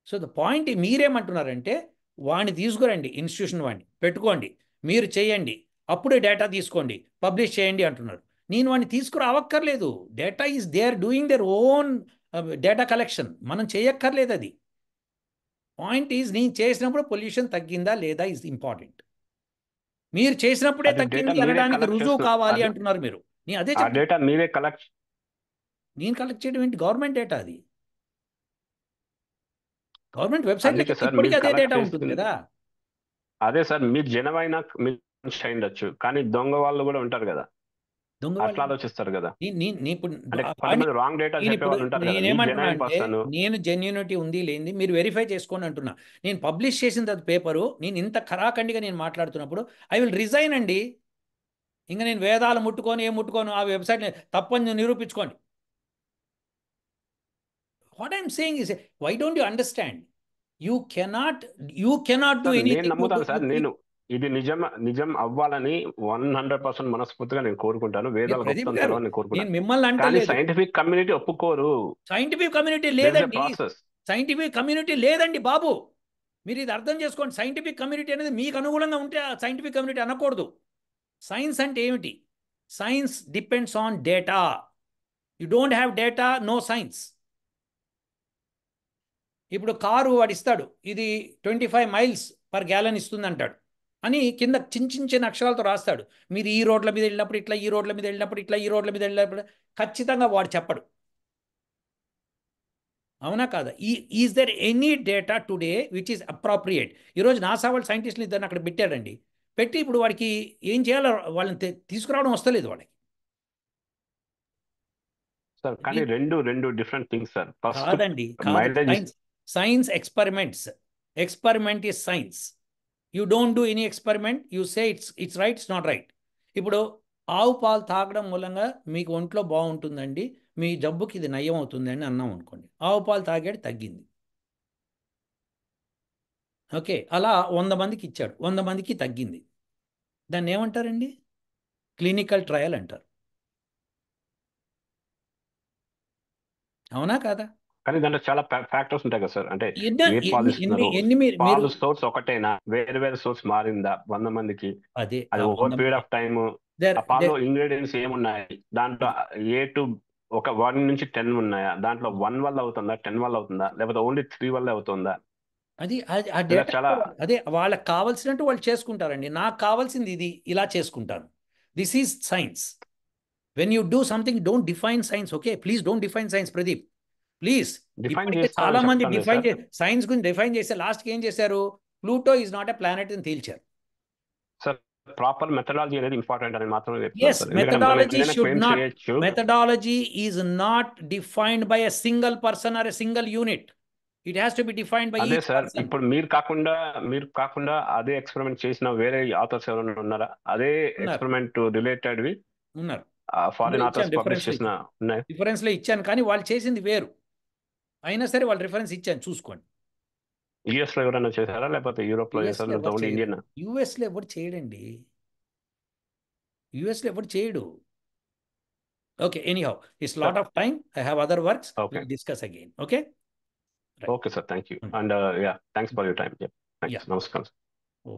So the point, మీరేమంటున్నారంటే వాడిని తీసుకురండి, ఇన్స్టిట్యూషన్ వాడిని పెట్టుకోండి, మీరు చేయండి, అప్పుడే డేటా తీసుకోండి, పబ్లిష్ చేయండి అంటున్నారు. నేను వాడిని తీసుకురావక్కర్లేదు. Data is they are doing their own data collection. మనం చేయక్కర్లేదు అది. పాయింట్ ఈజ్, నేను చేసినప్పుడు పొల్యూషన్ తగ్గిందా లేదా ఈజ్ ఇంపార్టెంట్. మీరు చేసినప్పుడే అది డేటా తగ్గింది మీరే అనడానికి కలెక్ట్ రుజువు చేస్తున్నారు. కావాలి అది అంటున్నారు మీరు. నేను అదే ఆ చెప్తాను. డేటా మీరే కలెక్ట్. నేను కలెక్ట్ చేయడం ఏంటి? గవర్నమెంట్ డేటా అది. గవర్నమెంట్ వెబ్సైట్లోకి అందుకే సార్ ఇప్పటికీ మీరు అదే కలెక్ట్ డేటా ఉంటుంది చేస్తుంది. కదా. అదే సార్, మీరు జనమైన మీరు మనిషి అయి ఉండొచ్చు, కానీ దొంగ వాళ్ళు కూడా ఉంటారు కదా, దొంగ అట్లా వాళ్ళు ఆలోచిస్తారు కదా. ఇప్పుడు అంటే కొంతమంది రాంగ్ డేటా చెప్పే వాళ్ళు ఉంటారు కదా. మీ నేనేమంటున్నా జెన్యున్ అంటే, పర్సన్. నేను జెన్యూనిటీ ఉంది లేనిది మీరు వెరిఫై చేసుకోండి అంటున్నా. నేను పబ్లిష్ చేసిన పేపరు, నేను ఇంత ఖరాఖండిగా నేను మాట్లాడుతున్నప్పుడు ఐ విల్ రిజైన్ అండి. ఇంకా నేను వేదాలు ముట్టుకొని ఏం ముట్టుకోను, ఆ వెబ్సైట్ తప్పని నిరూపించుకోండి. What I'm saying is, why don't you understand? You cannot do sir నేను ఎనీథింగ్. నమ్ముతాను సార్. ఇది నిజం అవ్వాలని 100% మనస్ఫూర్తిగా నేను కోరుకుంటాను. వేదాల ప్రదీప్ గొప్పతనం గారు, తెలవని నేను నేను కోరుకుంటాను. మిమ్మల్ని కానీ అంటలేదు. సైంటిఫిక్ కమ్యూనిటీ ఒప్పుకోరు. Scientific community there is a లేదండి. ప్రాసెస్. సైంటిఫిక్ కమ్యూనిటీ లేదండి బాబు. మీరు ఇది అర్థం చేసుకోండి. సైంటిఫిక్ కమ్యూనిటీ అనేది మీకు అనుకూలంగా ఉంటే ఆ సైంటిఫిక్ కమ్యూనిటీ అనకూడదు. సైన్స్ అంటే ఏమిటి? Science depends on data. You don't have data, no science. ఇప్పుడు కారు వాడు ఇస్తాడు, ఇది 25 మైల్స్ పర్ గ్యాలన్ ఇస్తుంది అంటాడు అని కింద చిన్న అక్షరాలతో రాస్తాడు. మీరు ఈ రోడ్ల మీద వెళ్ళినప్పుడు ఇట్లా, ఈ రోడ్ల మీద వెళ్ళినప్పుడు ఇట్లా, ఈ రోడ్ల మీద వెళ్ళినప్పుడు ఖచ్చితంగా వాడు చెప్పడు. అవునా కాదా? Is there any data today which is appropriate? ఈరోజు నాసా వాళ్ళు సైంటిస్టులు ఇద్దరిని అక్కడ పెట్టారండి. పెట్టి ఇప్పుడు వాడికి ఏం చేయాలో వాళ్ళని తీసుకురావడం వస్తలేదు వాడికి. సార్ కానీ రెండు డిఫరెంట్ థింగ్స్ సార్. ఫస్ట్ కాదండి, కాదు. Mileage. Science experiments. Experiment is science. You don't do any experiment, you say it's right, it's not right. ఇప్పుడు ఆవు పాలు తాగడం మూలంగా మీకు ఒంట్లో బాగుంటుందండి, మీ జబ్బుకి ఇది నయం అవుతుందని అన్నాం అనుకోండి. ఆవు పాలు తాగాడు, తగ్గింది. ఓకే, అలా 100 మందికి ఇచ్చాడు, 100 మందికి తగ్గింది. దాన్ని ఏమంటారండి? క్లినికల్ ట్రయల్ అంటారు. అవునా కాదా? కానీ దాంట్లో చాలా ఫ్యాక్టర్స్ ఉంటాయి కదా సార్. అంటే ఎన్ని ఏ పాలు ఎన్ని ఎన్ని ఇస్తున్నారు, ఎన్ని మీరు మీరు పాలు సోర్స్ ఒకటేనా, వేరే వేరే సోర్స్ మారిందా 100 మందికి, అదే అది ఆ ఓవర్ 100 పీరియడ్ మంది ఆఫ్ టైమ్ దేర్ ఆ పాలలో దేర్ ఇంగ్రీడియంట్స్ ఏమున్నాయి, దాంట్లో అది ఏ టు ఒక 1 నుంచి 10 ఉన్నాయా, దాంట్లో 1 వల్ల అవుతుందా, 10 వల్ల అవుతుందా, లేకపోతే ఓన్లీ 3 వల్ల అవుతుందా, అది అది ఆ ఇలా డేటా చాలా. అదే వాళ్ళకి కావాల్సినట్టు వాళ్ళు చేసుకుంటారండి. నాకు కావాల్సింది ఇది, ఇలా చేసుకుంటాను. This is science. When you do something don't define science. Okay, please don't define science Pradeep, please. Define ఇప్పటికే చాలా చేస్తామని మంది చెప్తాను డిఫైన్ సార్. సైన్స్ గురించి డిఫైన్ చేస్తే లాస్ట్కి ఏం చేశారు? Pluto is not a planet అని తేల్చారు. సార్ ప్రాపర్ మెథడాలజీ అనేది ఇంపార్టెంట్ అని మాత్రమే చెప్తున్నాను Yes, సార్. ఎందుకంటే మనం methodology ఎన్నైనా should క్లెయిమ్ not, చేయొచ్చు. methodology is not defined by a single person or a single unit. It has to be defined by అదే each సార్, person. ఇప్పుడు మీరు కాకుండా అదే ఎక్స్పెరిమెంట్ చేసిన వేరే ఆథర్స్ ఎవరైనా ఉన్నారా, అదే ఉన్నారు, ఎక్స్పెరిమెంట్ రిలేటెడ్వి ఉన్నారు. ఫారిన్ ఇచ్చాను, ఆథర్స్ పబ్లిష్ రిఫరెన్స్లో చేసిన ఇచ్చాను, ఉన్నాయి? రిఫరెన్స్లో ఇచ్చాను, కానీ వాళ్ళు చేసింది వేరు. అయినా సరే వాళ్ళు రిఫరెన్స్ ఇచ్చాను, చూసుకోండి. యుఎస్ లో ఎవరైనా చేశారా, లేకపోతే యూరోప్ లో చేశారా, యుఎస్లో లేకపోతే ఎవరు ఓన్లీ ఇండియన్? చేయరండి, యుఎస్లో ఎవరు చేయడండి, యుఎస్లో ఎవరు చేయడు. Okay, anyhow, it's lot sir of time. I have other works, okay, will discuss again. Okay, right. Okay sir, thank you and yeah, thanks for your time. Yeah, thanks, నమస్కారం. ఓ